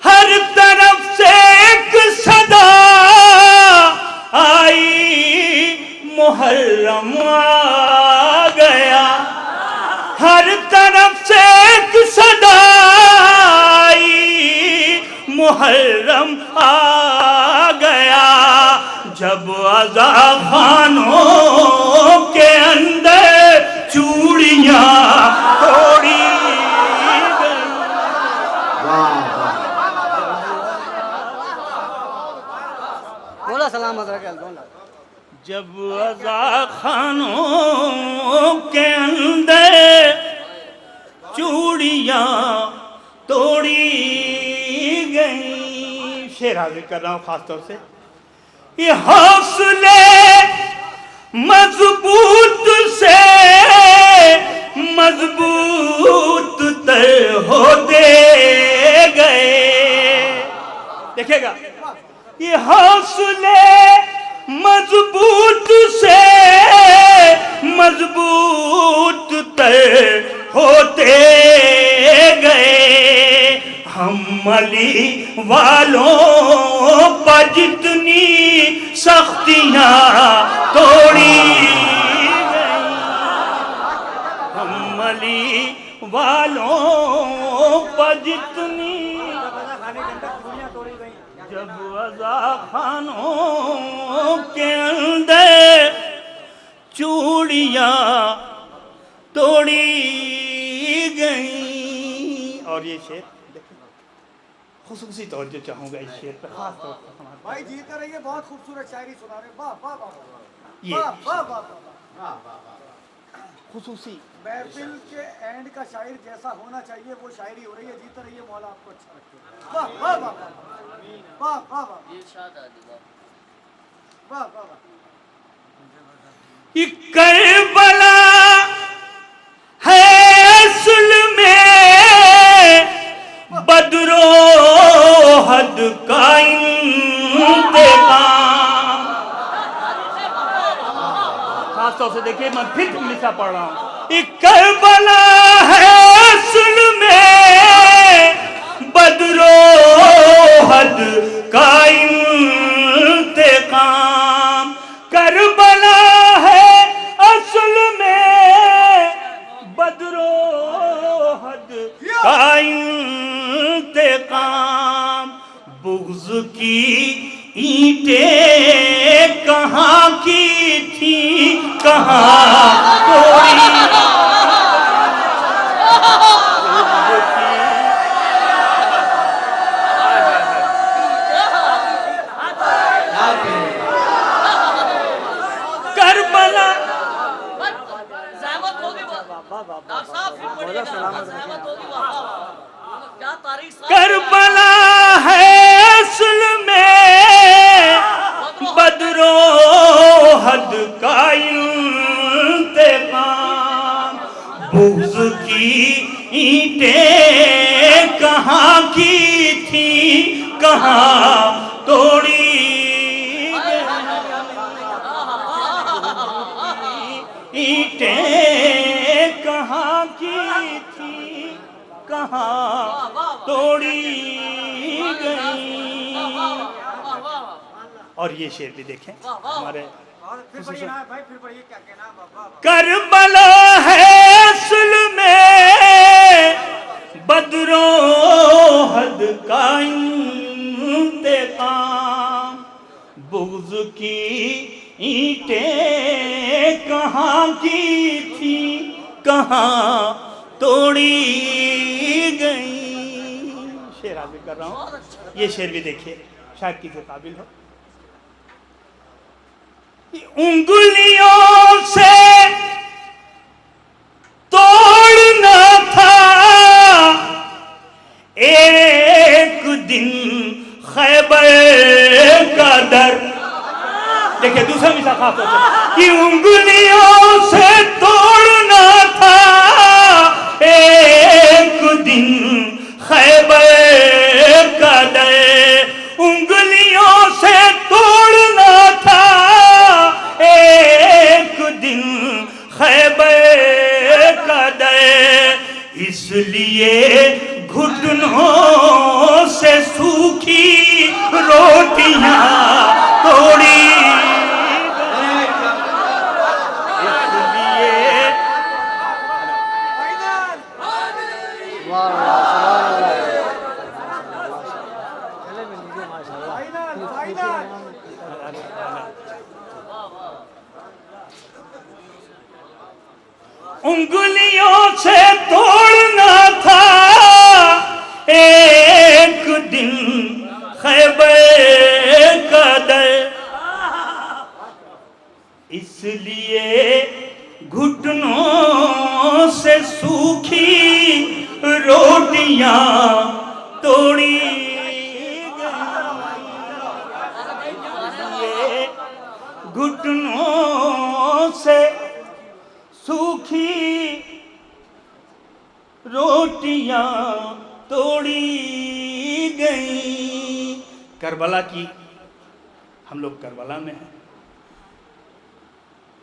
Speaker 2: हर तरफ से एक सदा आई मुहर्रम आ गया। हर तरफ से एक सदा आई मुहर्रम आ गया। जब अज़ा खानों के अंदर चूड़ियां तोड़ी गई।
Speaker 3: बोला सलामत रखे।
Speaker 2: जब अज़ा खानों के अंदर चूड़ियां तोड़ी गई। शेर हाजिर कर रहा हूं खास तौर से। ये हौसले मजबूत से मजबूत तर होते गए। देखिएगा ये हौसले मजबूत से मजबूत तर होते गए। हम अली वालों पर जितनी सख्तियां तोड़ी गई। हम अली वालों पर जितनी जब अज़ा खानों के अंदर चूड़ियां तोड़ी गई। और ये शेर खुसूसी तवज्जो चाहूंगा इस शेर पर खास तौर पर।
Speaker 3: भाई जीते रहिए, बहुत खूबसूरत शायरी सुना रहे। वाह वाह वाह
Speaker 2: ये
Speaker 3: वाह वाह वाह।
Speaker 2: खुसूसी
Speaker 3: महफिल के एंड का शायर जैसा होना चाहिए वो शायरी हो रही है। जीते रहिए, मौला आपको अच्छा रखे। वाह वाह वाह वाह वाह वाह वाह वाह।
Speaker 2: ये करबला है असल में बदरोहद का इंतकाम। खास तौर से देखिए मैं फिर लिखा पढ़ रहा हूं। ये करबला है असल में बदरोहद का इंतकाम। करबला है असल में बदरोहद का इंतकाम। बुग़्ज़ की ईंटें कहाँ की थी कहाँ तोड़ी। करबला करबला कहाँ तोड़ी गई, ईंटें कहाँ की थी, कहाँ तोड़ी गई। और ये शेर भी देखें हमारे
Speaker 3: फिर पढ़िए ना भाई, फिर पढ़िए क्या कहना। वाह
Speaker 2: करबला है असल में बदरों हद का इंतकाम, बुग़्ज़ की ईंटें कहाँ की थी, कहाँ तोड़ी गई। शेर हाजिर कर रहा हूँ, ये शेर भी देखिए शायद किसी काबिल हो। उंगलियों से तोड़ना था एक दिन खैबर का दर। देखिए दूसरा मिसाल खास तौर से कि उंगलियों से तोड़ना था एक दिन खैबर का दर, उंगलियों से तोड़ना था एक दिन खैबर का दर, इसलिए घुटनों से सूखी रोटियां तोड़ी, इसलिए
Speaker 3: फाइनल फाइनल।
Speaker 2: उंगलियों से तोड़ना था एक दिन खैबर का दर, इसलिए घुटनों से सूखी रोटियां तोड़ी गई, घुटनों से सूखी रोटियां तोड़ी गई। करबला की, हम लोग करबला में हैं,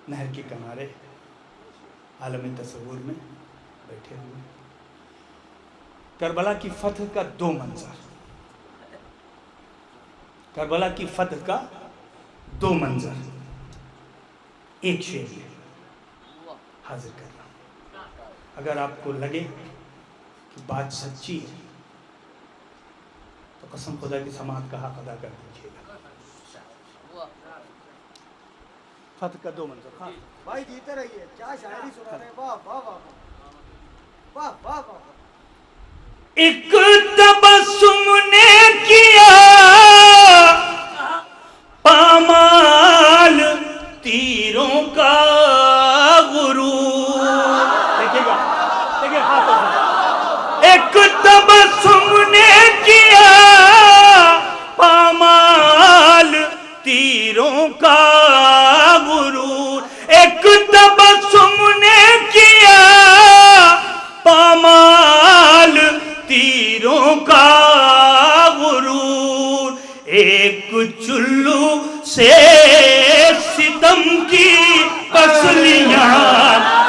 Speaker 2: नहर के किनारे आलमी तस्वुर में बैठे हुए। करबला की फतह का दो मंजर, करबला की फतह का दो मंजर एक शेर में हाजिर कर रहा हूं। अगर आपको लगे कि बात सच्ची है तो कसम खुदा की समाअत का हक अदा कर दीजिएगा। फतह का दो मंजर। हाँ
Speaker 3: भाई जीते रहिए, क्या शायरी सुना रहे हैं। वाह वाह वाह वाह वाह वाह।
Speaker 2: एक तबस्सुम ने किया पामाल तीरों का गुरूर। देखिएगा, देखिए खास तौर से एक तबस्सुम ने किया पामाल तीरों का गुरूर, एक तबस्सुम ने किया पामाल तीरों का गुरूर, एक चुल्लू से सितम की पसलियां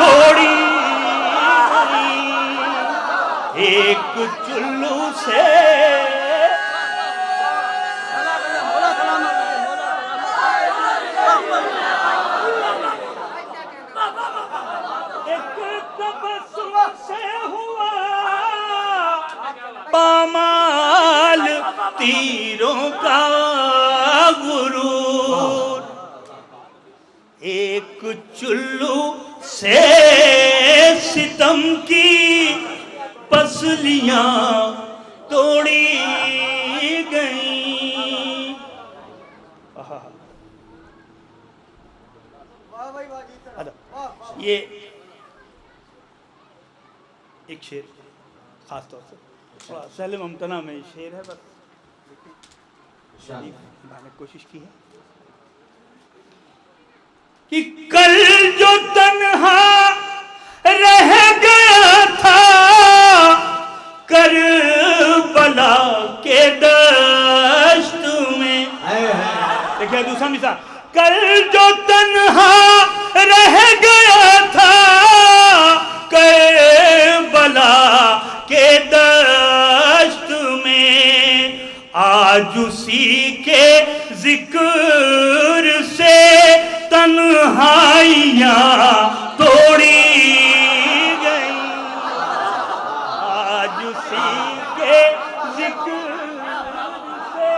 Speaker 2: तोड़ी, एक चुल्लू से पामाल तीरों का गुरूर, एक चुल्लू से सितम की पसलियां तोड़ी गई।
Speaker 3: वाह भाई वाह जीते रहिए। वाह वाह।
Speaker 2: ये एक शेर खास तौर से थोड़ा सहले मुमतना में शेर है, बस शरीफ मैंने कोशिश की है कि कल जो तन्हा रह गया था करबला के दर दूसरा मिसरा, कल जो तन्हा रह गया था करबला के दश्त में, आज उसी के जिक्र से तन्हाइयाँ तोड़ी गई, आज उसी के जिक्र से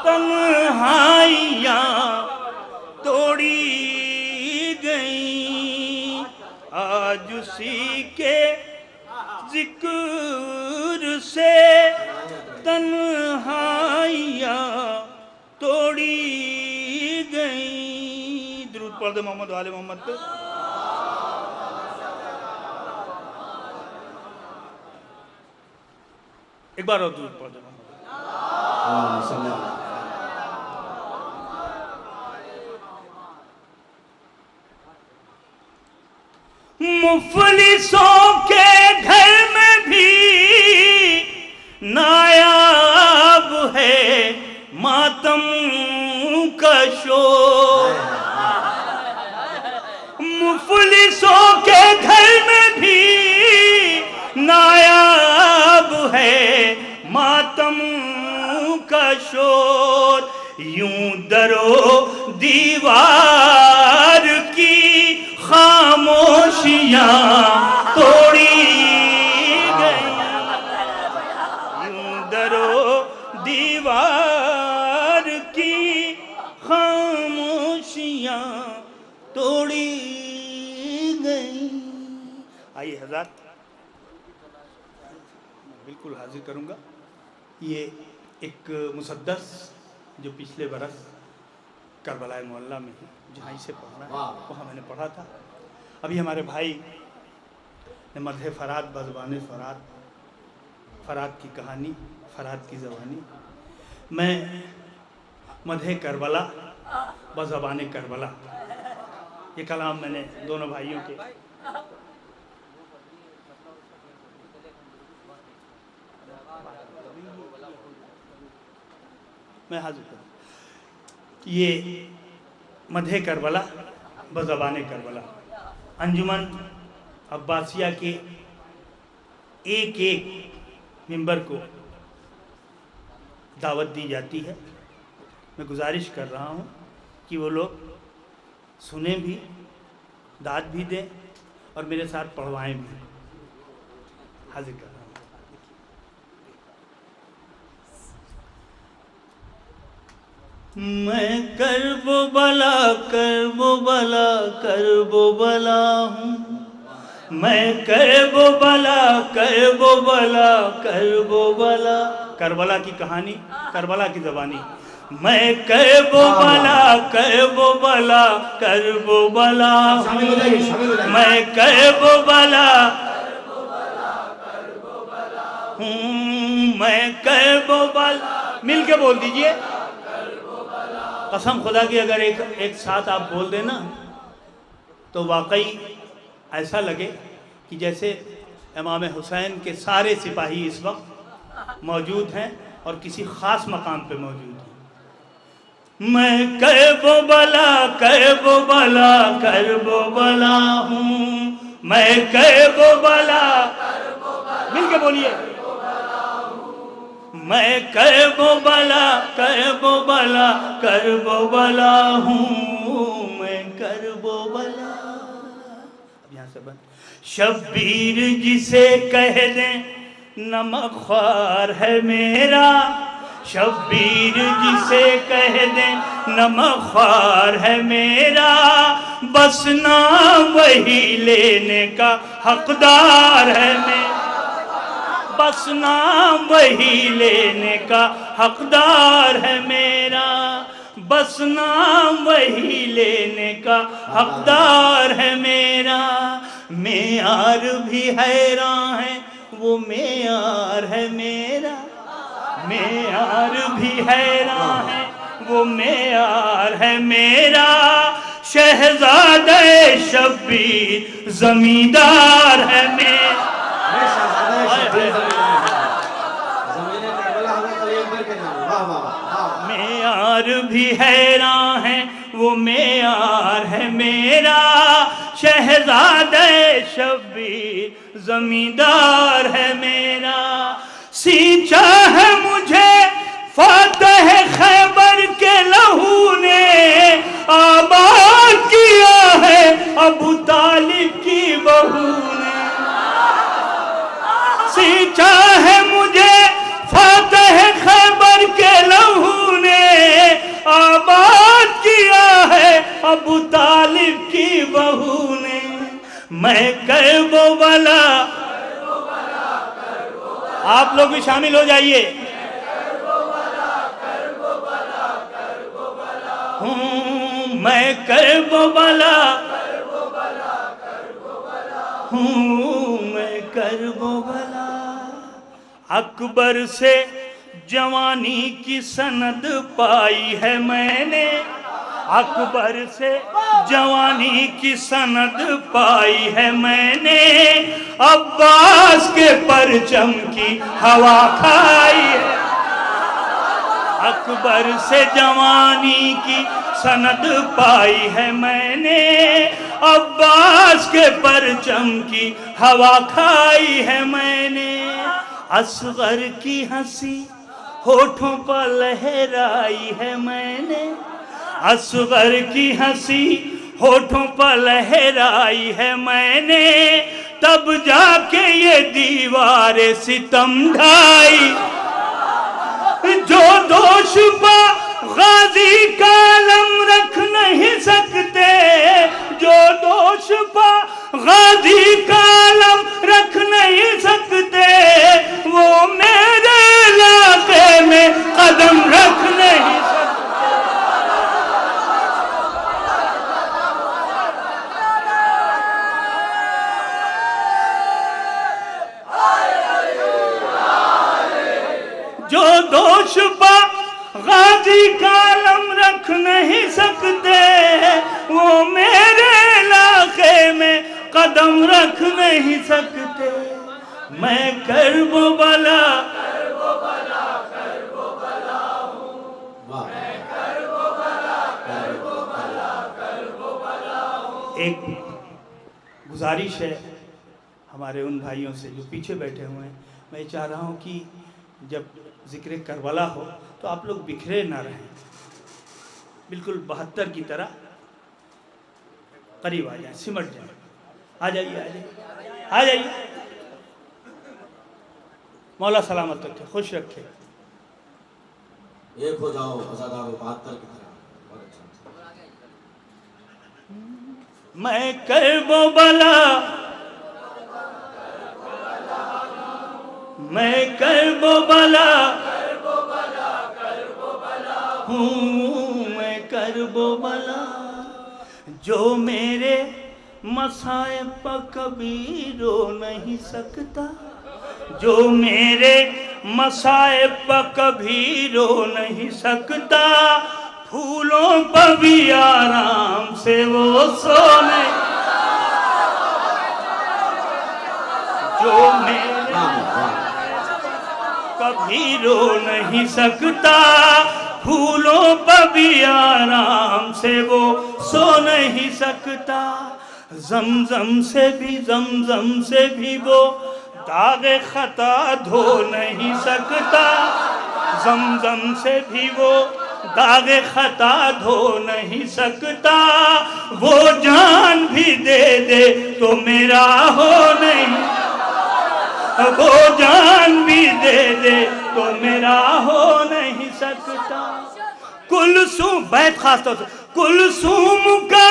Speaker 2: तन्हाइयाँ तोड़ी गई, आज उसी के जिक्र से तन्हाइयाँ तोड़ी गई। दुरूद पढ़ दे मोहम्मद वाले मोहम्मद पे। एक बार और दुरूद पढ़ दे मोहम्मद। मुफलिसों के घर में भी नायाब है मातम का शोर, मुफलिसों के घर में भी नायाब है मातम का शोर, यूं दरो दीवार की खामोशियाँ तोड़ी गई, यूं दरो दीवार की खामोशियाँ तोड़ी गई। आइए हज़रात, बिल्कुल हाजिर करूँगा। ये एक मुसद्दस जो पिछले बरस करबला मोहल्ला में है, जहाँ इसे पढ़ना है वहाँ मैंने पढ़ा था। अभी हमारे भाई ने मदह फराद बज़बान फराद, फराद की कहानी, फराद की ज़बानी, मैं मदह करबला बज़बान करबला, ये कलाम मैंने दोनों भाइयों के मैं हाजिर करूँ। ये मदह करबला बज़बान करबला अंजुमन अब्बासिया के एक एक मेंबर को दावत दी जाती है। मैं गुजारिश कर रहा हूँ कि वो लोग सुने भी, दाद भी दें और मेरे साथ पढ़वाएं भी। हाजिर कर रहा हूँ। मैं करबो बला करबो बला करबो बला हूँ, मैं करबो बला करबो बला करबो बला, करबला की कहानी, करबला की ज़बानी। मैं करबो बला करबो बला करबो बला हूँ, मैं करबो बला हूँ, मैं करबो बला। मिल के बोल दीजिए, कसम खुदा की अगर एक साथ आप बोल देना तो वाकई ऐसा लगे कि जैसे इमाम हुसैन के सारे सिपाही इस वक्त मौजूद हैं और किसी ख़ास मकाम पे मौजूद हैं। मैं करबो बला करबो बला करबो बला हूँ, मैं करबो बला, मिल के बोलिए, मैं करबो बला करबो बला करबो बला हूँ, मैं करबो बला। अब यहाँ से बंद। शब्बीर जिसे कह दें नमक ख्वार है मेरा, शब्बीर जिसे कह दें नमक ख्वार है मेरा, बस नाम वही लेने का हकदार है मेरा, बस नाम वही लेने का हकदार है मेरा, बस नाम वही लेने का हकदार है मेरा। मेयार भी हैरान है वो मेयार है मेरा, मेयार भी हैरान है वो मेयार है मेरा, शहजादे शब्बीर जमींदार है मेरा।
Speaker 1: करके जाऊं। वाह वाह वाह।
Speaker 2: मेयार भी हैरान है, वो मेयार है मेरा, शहजादे शब्बीर जमींदार है मेरा। सींचा है मुझे फातह खैबर के लहू ने, आबाद किया है अबू तालिब की बहू ने। सींचा है मुझे फातह खैबर के लहू ने, आबाद किया है अबू तालिब की बहू ने। मैं करबो वाला, आप लोग भी शामिल हो जाइए। मैं करबो वाला हूँ, मैं करबो वाला। अकबर से जवानी की सनद पाई है मैंने, अकबर से जवानी की सनद पाई है मैंने। अब्बास के परचम की हवा खाई है, अकबर से जवानी की सनद पाई है मैंने। अब्बास के परचम की हवा खाई है मैंने। असगर की हंसी होठों पर लहराई है मैंने, असगर की हंसी होठों पर लहराई है मैंने। तब जाके ये दीवारे सितम ढाई, जो दोष पा गाजी का अलम रख नहीं सकते, जो दोष पा गाजी का अलम रख नहीं सकते, वो मेरे इलाके में कदम रख नहीं सकते। जो दोष पा गाजी का अलम रख नहीं सकते, वो मेरे इलाके में कदम रख नहीं सकते। मैं करबो बला हूँ। एक गुजारिश है हमारे उन भाइयों से जो पीछे बैठे हुए हैं, मैं चाह रहा हूँ कि जब जिक्र करबला हो तो आप लोग बिखरे ना रहें, बिल्कुल 72 की तरह करीब आ जाए, सिमट जाए। आ जाइए, आ जाइए, आ जाइए। मौला सलामत रखे, खुश रखे।
Speaker 1: एक हो जाओ अज़ादारो 72 की तरह।
Speaker 2: मैं करबो बला, मैं करबो बला हूँ, मैं करबो बला। जो मेरे मसाइब पर कभी रो नहीं सकता, जो मेरे मसाइब पर कभी रो नहीं सकता, फूलों पर भी आराम से वो सोने। जो मेरे कभी रो नहीं सकता, फूलों पर भी आराम से वो सो नहीं सकता। जमजम से भी वो दागे खता धो नहीं सकता, जमजम से भी वो दागे खता धो नहीं सकता। वो जान भी दे दे तो मेरा हो नहीं, वो जान भी दे दे तो मेरा हो नहीं सकता। कुलसूम बैत खास तौर से कुलसूम का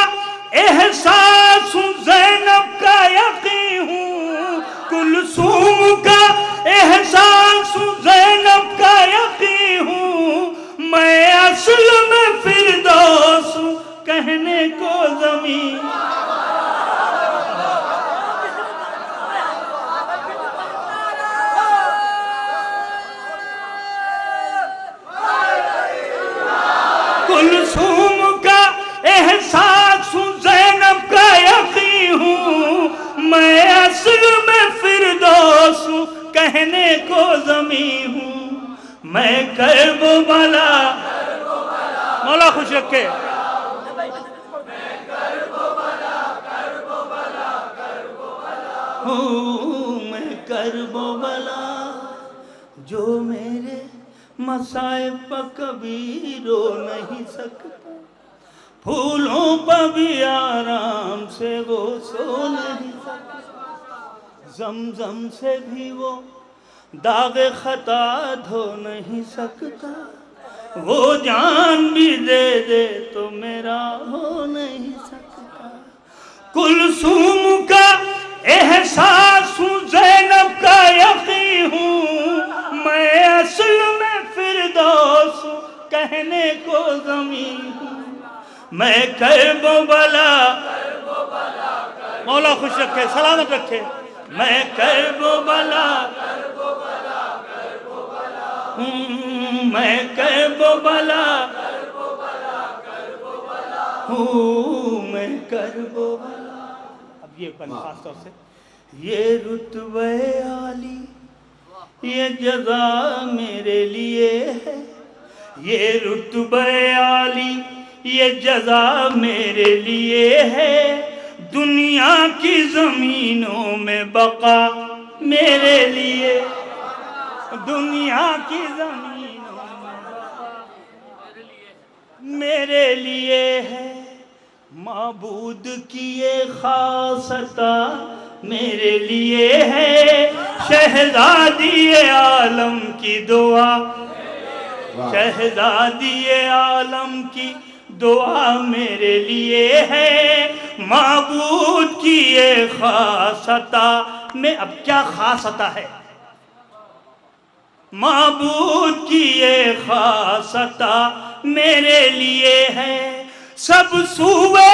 Speaker 2: एहसास हूँ, ज़ैनब का यकीन हूँ। कुलसूम का एहसास हूँ, ज़ैनब का यकीन हूँ। मैं असल में फिरदौस हूँ, कहने को ज़मीन। कुलसूम का एहसास हूँ, ज़ैनब का यकीन हूँ। मैं असल में फिरदौस हूँ, कहने को ज़मीन हूँ। मैं करबो बला, मौला खुश रखे। मैं करबो बला जो मेरे मसाइब पर कभी रो नहीं सकता, फूलों पर भी आराम से वो सो नहीं सकता, ज़मज़म से भी वो दाग खता धो नहीं सकता, वो जान भी दे दे तो मेरा हो नहीं सकता। कुलसूम का एहसास हूँ, ज़ैनब का यकीन हूँ, मैं असल में फिरदौस हूँ, कहने को ज़मीन हूँ। मैं करबो बला, मौला खुश रखे, सलामत रखे। मैं करबो बला हूँ, मैं करबो बला हूँ, मैं करबो बला। अब ये खास तौर से ये रुतबे आली, ये जज़ा मेरे लिए है, ये रुतबे आली, ये जज़ा मेरे लिए है, दुनिया की ज़मीनों में बका मेरे लिए, दुनिया की ज़मीनों में बका मेरे लिए है, माबूद की ये खासता मेरे लिए है, शहज़ादी आलम की दुआ, शहज़ादी आलम की दुआ मेरे लिए है, माबूद की ये खासता में। अब क्या खासता है? माबूद की ये खासता मेरे लिए है, सब सूवे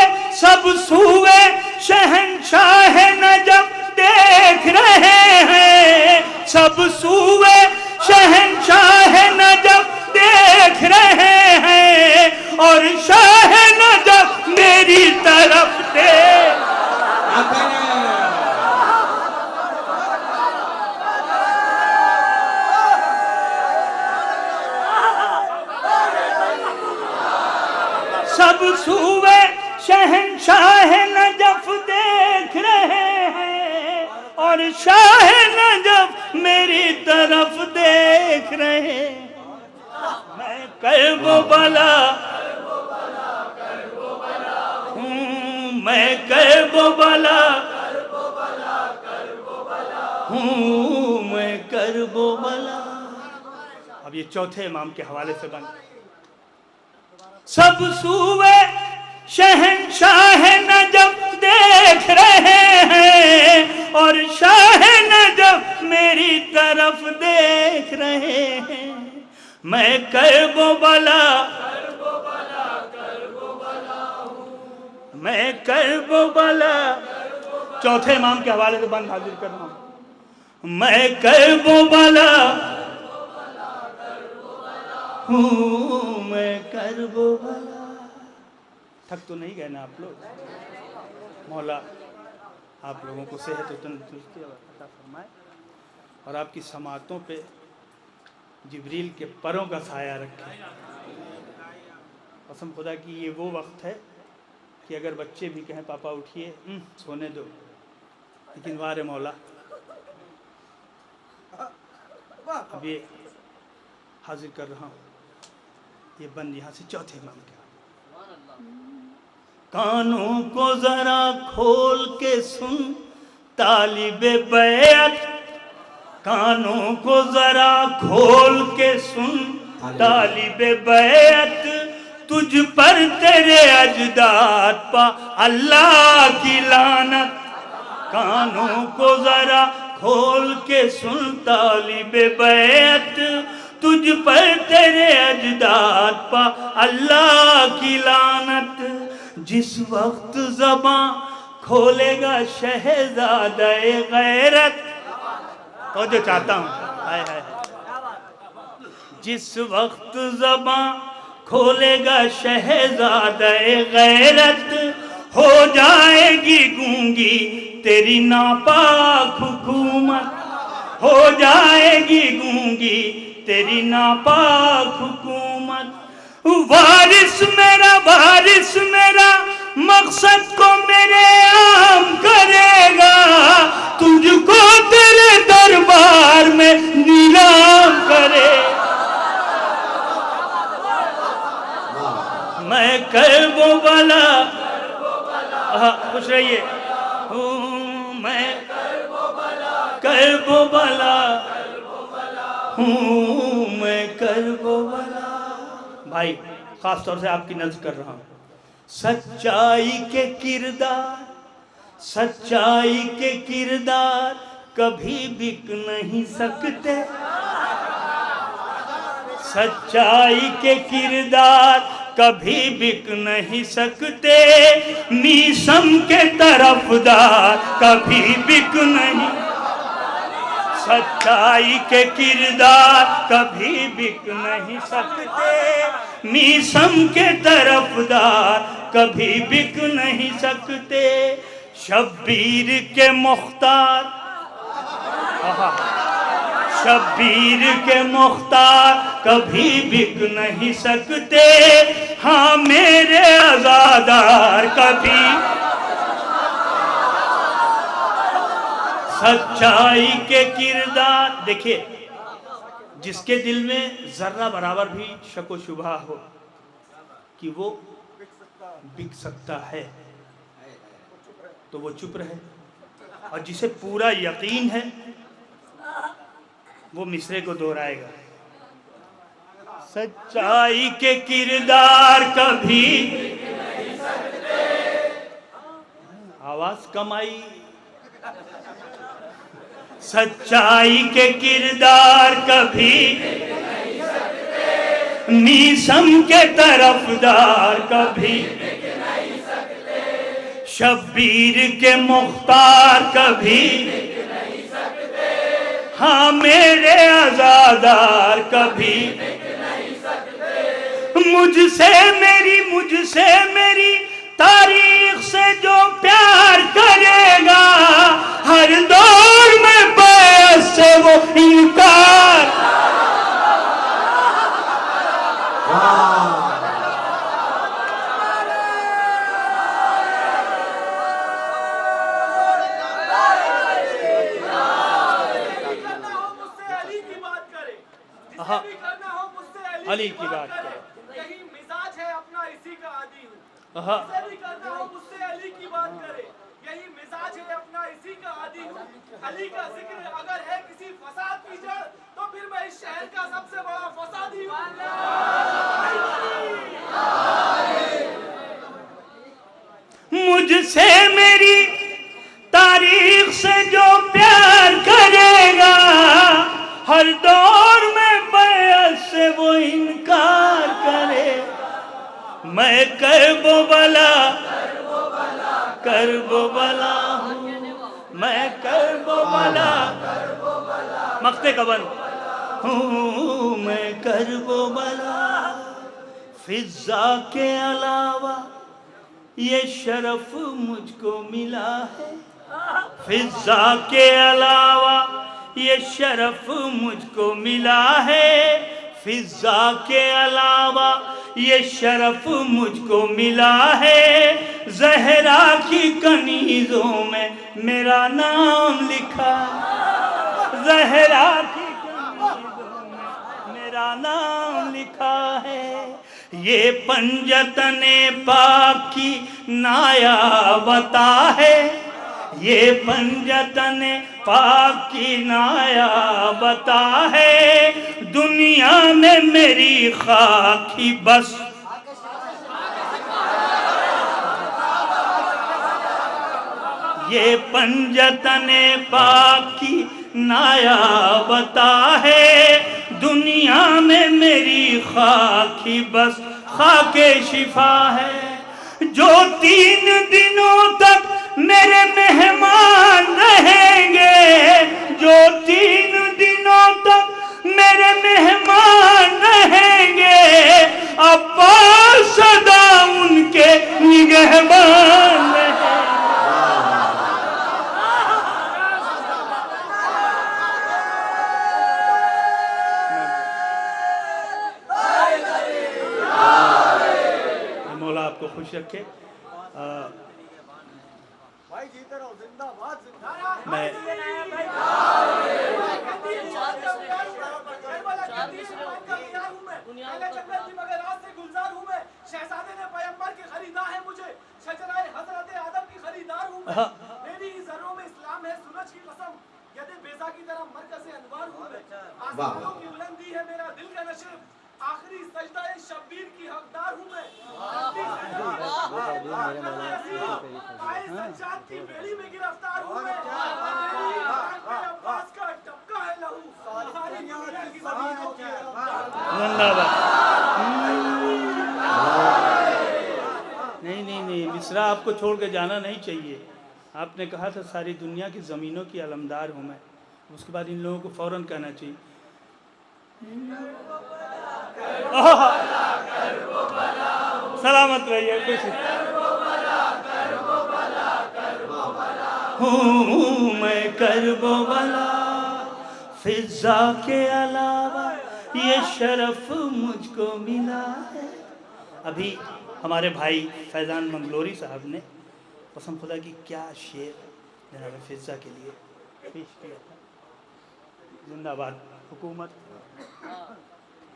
Speaker 2: शहंशाह नजब देख रहे हैं, सब सूवे शहंशाह नजब देख रहे हैं, और शाह नजब मेरी तरफ देख। सब सूवे शहंशाह नजफ देख रहे हैं, और शाह नजफ मेरी तरफ देख रहे हैं। मैं करबो बला हूँ, मैं करबो बला हूँ, मैं करबो बला। अब ये चौथे इमाम के हवाले से बन। सब सूवे शहंशाह नजब देख रहे हैं, और शाह नजब मेरी तरफ देख रहे हैं। मैं करबो बला, मैं करबो बला। चौथे इमाम के हवाले से बंद हाजिर कर रहा हूं। मैं करबो बला हूँ, मैं करबो बला। थक तो नहीं गए ना आप लोग? मौला आप लोगों को सेहत और तंदुरुस्ती अता फरमाए, और आपकी समातों पे जिब्रील के परों का साया रखे। कसम खुदा की ये वो वक्त है कि अगर बच्चे भी कहें पापा उठिए, सोने दो, लेकिन वाह रे मौला, अब ये हाजिर कर रहा हूँ ये बंद यहाँ से चौथे इमाम के। कानों को जरा खोल के सुन तालिबे बैत, कानों को जरा खोल के सुन तालिबे बैत, तुझ पर तेरे अजदाद पा अल्लाह की लानत। कानों को जरा खोल के सुन तालिबे बैत, तुझ पर तेरे अजदाद पा अल्लाह की लानत। जिस वक्त ज़बां खोलेगा शहज़ादा-ए गैरत, तो जो चाहता हूँ, हाय हाय, जिस वक्त ज़बां खोलेगा शहज़ादा-ए गैरत, हो जाएगी गूंगी तेरी नापाक हुकूमत, हो जाएगी गूंगी तेरी नापाक हुकूमत। वारिस मेरा मकसद को मेरे आम करेगा, तुझको तेरे दरबार में नीलाम करे। मैं कर्बो वाला, खुश रहिए, मैं कर्बो वाला हूँ, मैं कर्बो वाला। भाई खास तौर से आपकी नज़्म कर रहा हूँ। सच्चाई के किरदार कभी बिक नहीं सकते, सच्चाई के किरदार कभी बिक नहीं सकते, मीसम के तरफदार कभी बिक नहीं, सच्चाई के किरदार कभी बिक नहीं सकते, मीसम के तरफदार कभी बिक नहीं सकते। शब्बीर के मुख्तार कभी बिक नहीं सकते, हाँ मेरे आज़ादार कभी। सच्चाई के किरदार, देखिए जिसके दिल में जर्रा बराबर भी शक व शुबहा हो कि वो बिक सकता है तो वो चुप रहे, और जिसे पूरा यकीन है वो मिसरे को दोहराएगा। सच्चाई के किरदार कभी, आवाज कम आई। सच्चाई के किरदार कभी मीसम के तरफदार कभी, शब्बीर के मुख्तार कभी, हाँ मेरे आज़ादार कभी। मुझसे मेरी तारीख से जो प्यार करेगा, हर दौर में बैत से वो इनकार। अली की बात करें,
Speaker 3: यही मिजाज है अपना, इसी का आदी हूँ।
Speaker 2: हाँ
Speaker 3: जिसे भी करना हो मुझसे अली की बात करे, यही मिजाज है अपना, इसी का आदी हूँ। अली का जिक्र अगर है किसी फसाद की जड़, तो फिर मैं इस शहर का सबसे बड़ा फसादी हूँ।
Speaker 2: मुझसे मेरी तारीख से जो प्यार करेगा, हर दौर में बैत से वो इनकार करे। मैं करबो बला हूँ, मैं करबो बला मक्ते कबन हूँ, मैं करबो बला। फिजा के अलावा ये शरफ मुझको मिला है, फिजा के अलावा ये शरफ मुझको मिला है, फिजा के अलावा ये शरफ मुझको मिला है। ज़हरा की कनीज़ों में मेरा नाम लिखा, ज़हरा की कनीज़ों में मेरा नाम लिखा है। ये पंजतने पाक की नायाबता है, ये पंजतने पाक की नायाबता है। दुनिया में मेरी खाकी बस, ये पंजतने पाक की नायाबता है। दुनिया में मेरी खाकी बस खाके शिफा है। जो 3 दिनों तक मेरे मेहमान रहेंगे, जो 3 दिनों तक मेरे मेहमान रहेंगे, अब्बास सदा उनके निगहबान रहेंगे। आपको खुश रखे।
Speaker 4: भाई जीते रहो, जिंदाबाद
Speaker 2: मैं
Speaker 3: शहजादे ने पैगंबर के खरीदा है मुझे, शजराए हजरत आदम की खरीदार हूँ मैं। मेरी ही जर्रों में इस्लाम है सूरज की कसम, यदि बेजा की तरह मरकज़ अनवार हूँ मैं। आसमानों की बुलंदी है मेरा दिल का नशेब, आखिरी सजदा है शब्बीर की हकदार हूँ मैं। सज्जाद की बेड़ी में गिरफ्तार हूँ मैं। अब्बास का टपका है लहू, सारी दुनिया की ज़मीनों की
Speaker 2: जिंदाबाद। नहीं, मिश्रा आपको छोड़ के जाना नहीं चाहिए। आपने कहा था सारी दुनिया की ज़मीनों की अलमदार हूँ मैं, उसके बाद इन लोगों को फ़ौरन कहना चाहिए सलामत रहिए, खुश हूँ मैं करबो बला, फिजा के अलावा ये शरफ मुझको मिला है। अभी हमारे भाई फैज़ान मंगलोरी साहब ने कसम खुदा की क्या शेर जनाब फिजा के लिए पेश किया था। जिंदाबाद हुकूमत।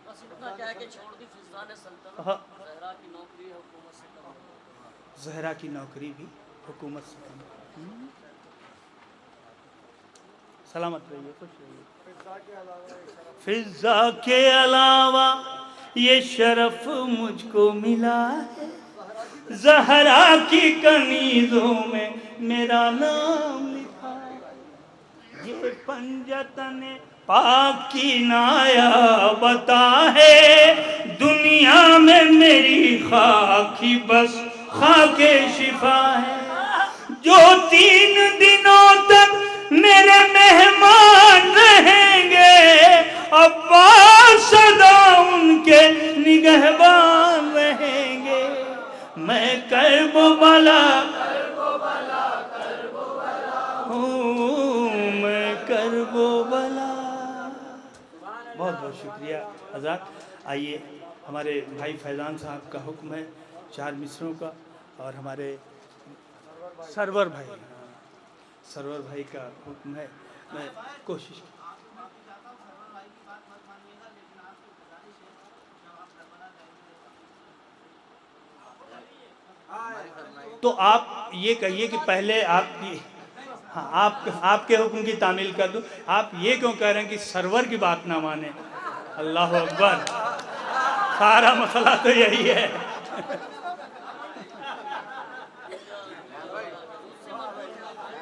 Speaker 5: बस इतना क्या है कि छोड़ दी फिजा ने सल्तनत,
Speaker 2: हाँ।
Speaker 5: ज़हरा की नौकरी है हुकूमत से कम।
Speaker 2: ज़हरा की नौकरी भी हुकूमत से कम। सलामत रहिए, खुश रहिए। फिजा के अलावा ये शरफ मुझको मिला है, ज़हरा की कनीज़ों में मेरा नाम लिखा है। ये पंजतन पाक की नायाबता है, दुनिया में मेरी खाकी बस खाके शिफा है। जो 3 दिनों तक मेरे मेहमान रहेंगे, अब्बास सदा उनके निगहबान रहेंगे। मैं करबो बला हूँ, मैं करबो बला। बहुत बहुत शुक्रिया आज़ाद। आइए, हमारे भाई फैज़ान साहब का हुक्म है 4 मिसरों का, और हमारे सरवर भाई का हुक्म है। मैं कोशिश तो आप ये कहिए कि पहले आपकी, हाँ, आपके हुक्म की तामील कर दूं। आप ये क्यों कह रहे हैं कि सरवर की बात ना माने? अल्लाह अकबर, सारा मसला तो यही है।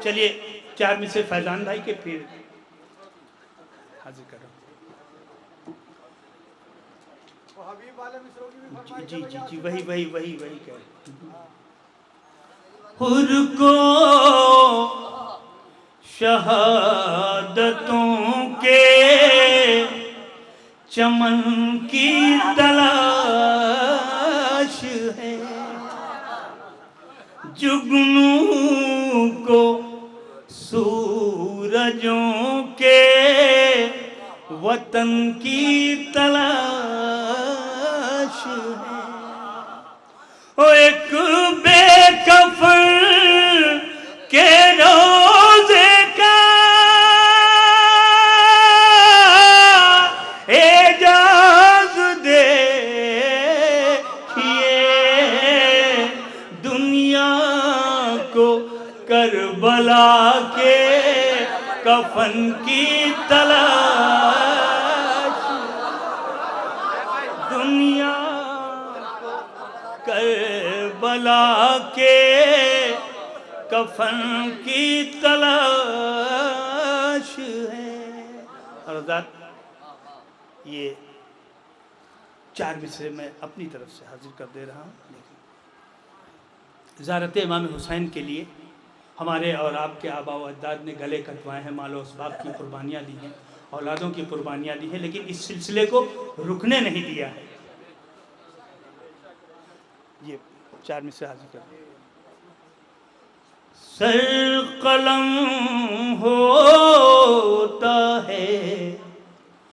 Speaker 2: चलिए 4 में से फैज़ान भाई के फिर हाजिर करो।
Speaker 4: हबीब वाले मिसरों की भी फरमाइश
Speaker 2: जी
Speaker 4: है
Speaker 2: जी
Speaker 4: भैया।
Speaker 2: जी वही कह रहे। हुर को शहादतों के चमन की तलाश है, जुगनू को सूरजों के वतन की तलाश है। ओ एक बेकफन के रोज़े का एजाज़ देखिए, दुनिया को करबला के कफन की तलाश, दुनिया करबला के कफन की तलाश है। और ये 4 मिसरे मैं अपनी तरफ से हाजिर कर दे रहा हूँ। ज़ारत इमाम हुसैन के लिए हमारे और आपके आबा व अजदाद ने गले कटवाए हैं, मालो असबाब की कुर्बानियाँ दी हैं, औलादों की कुर्बानियाँ दी हैं, लेकिन इस सिलसिले को रुकने नहीं दिया है। ये 4 में से हाजिर कर। सर कलम हो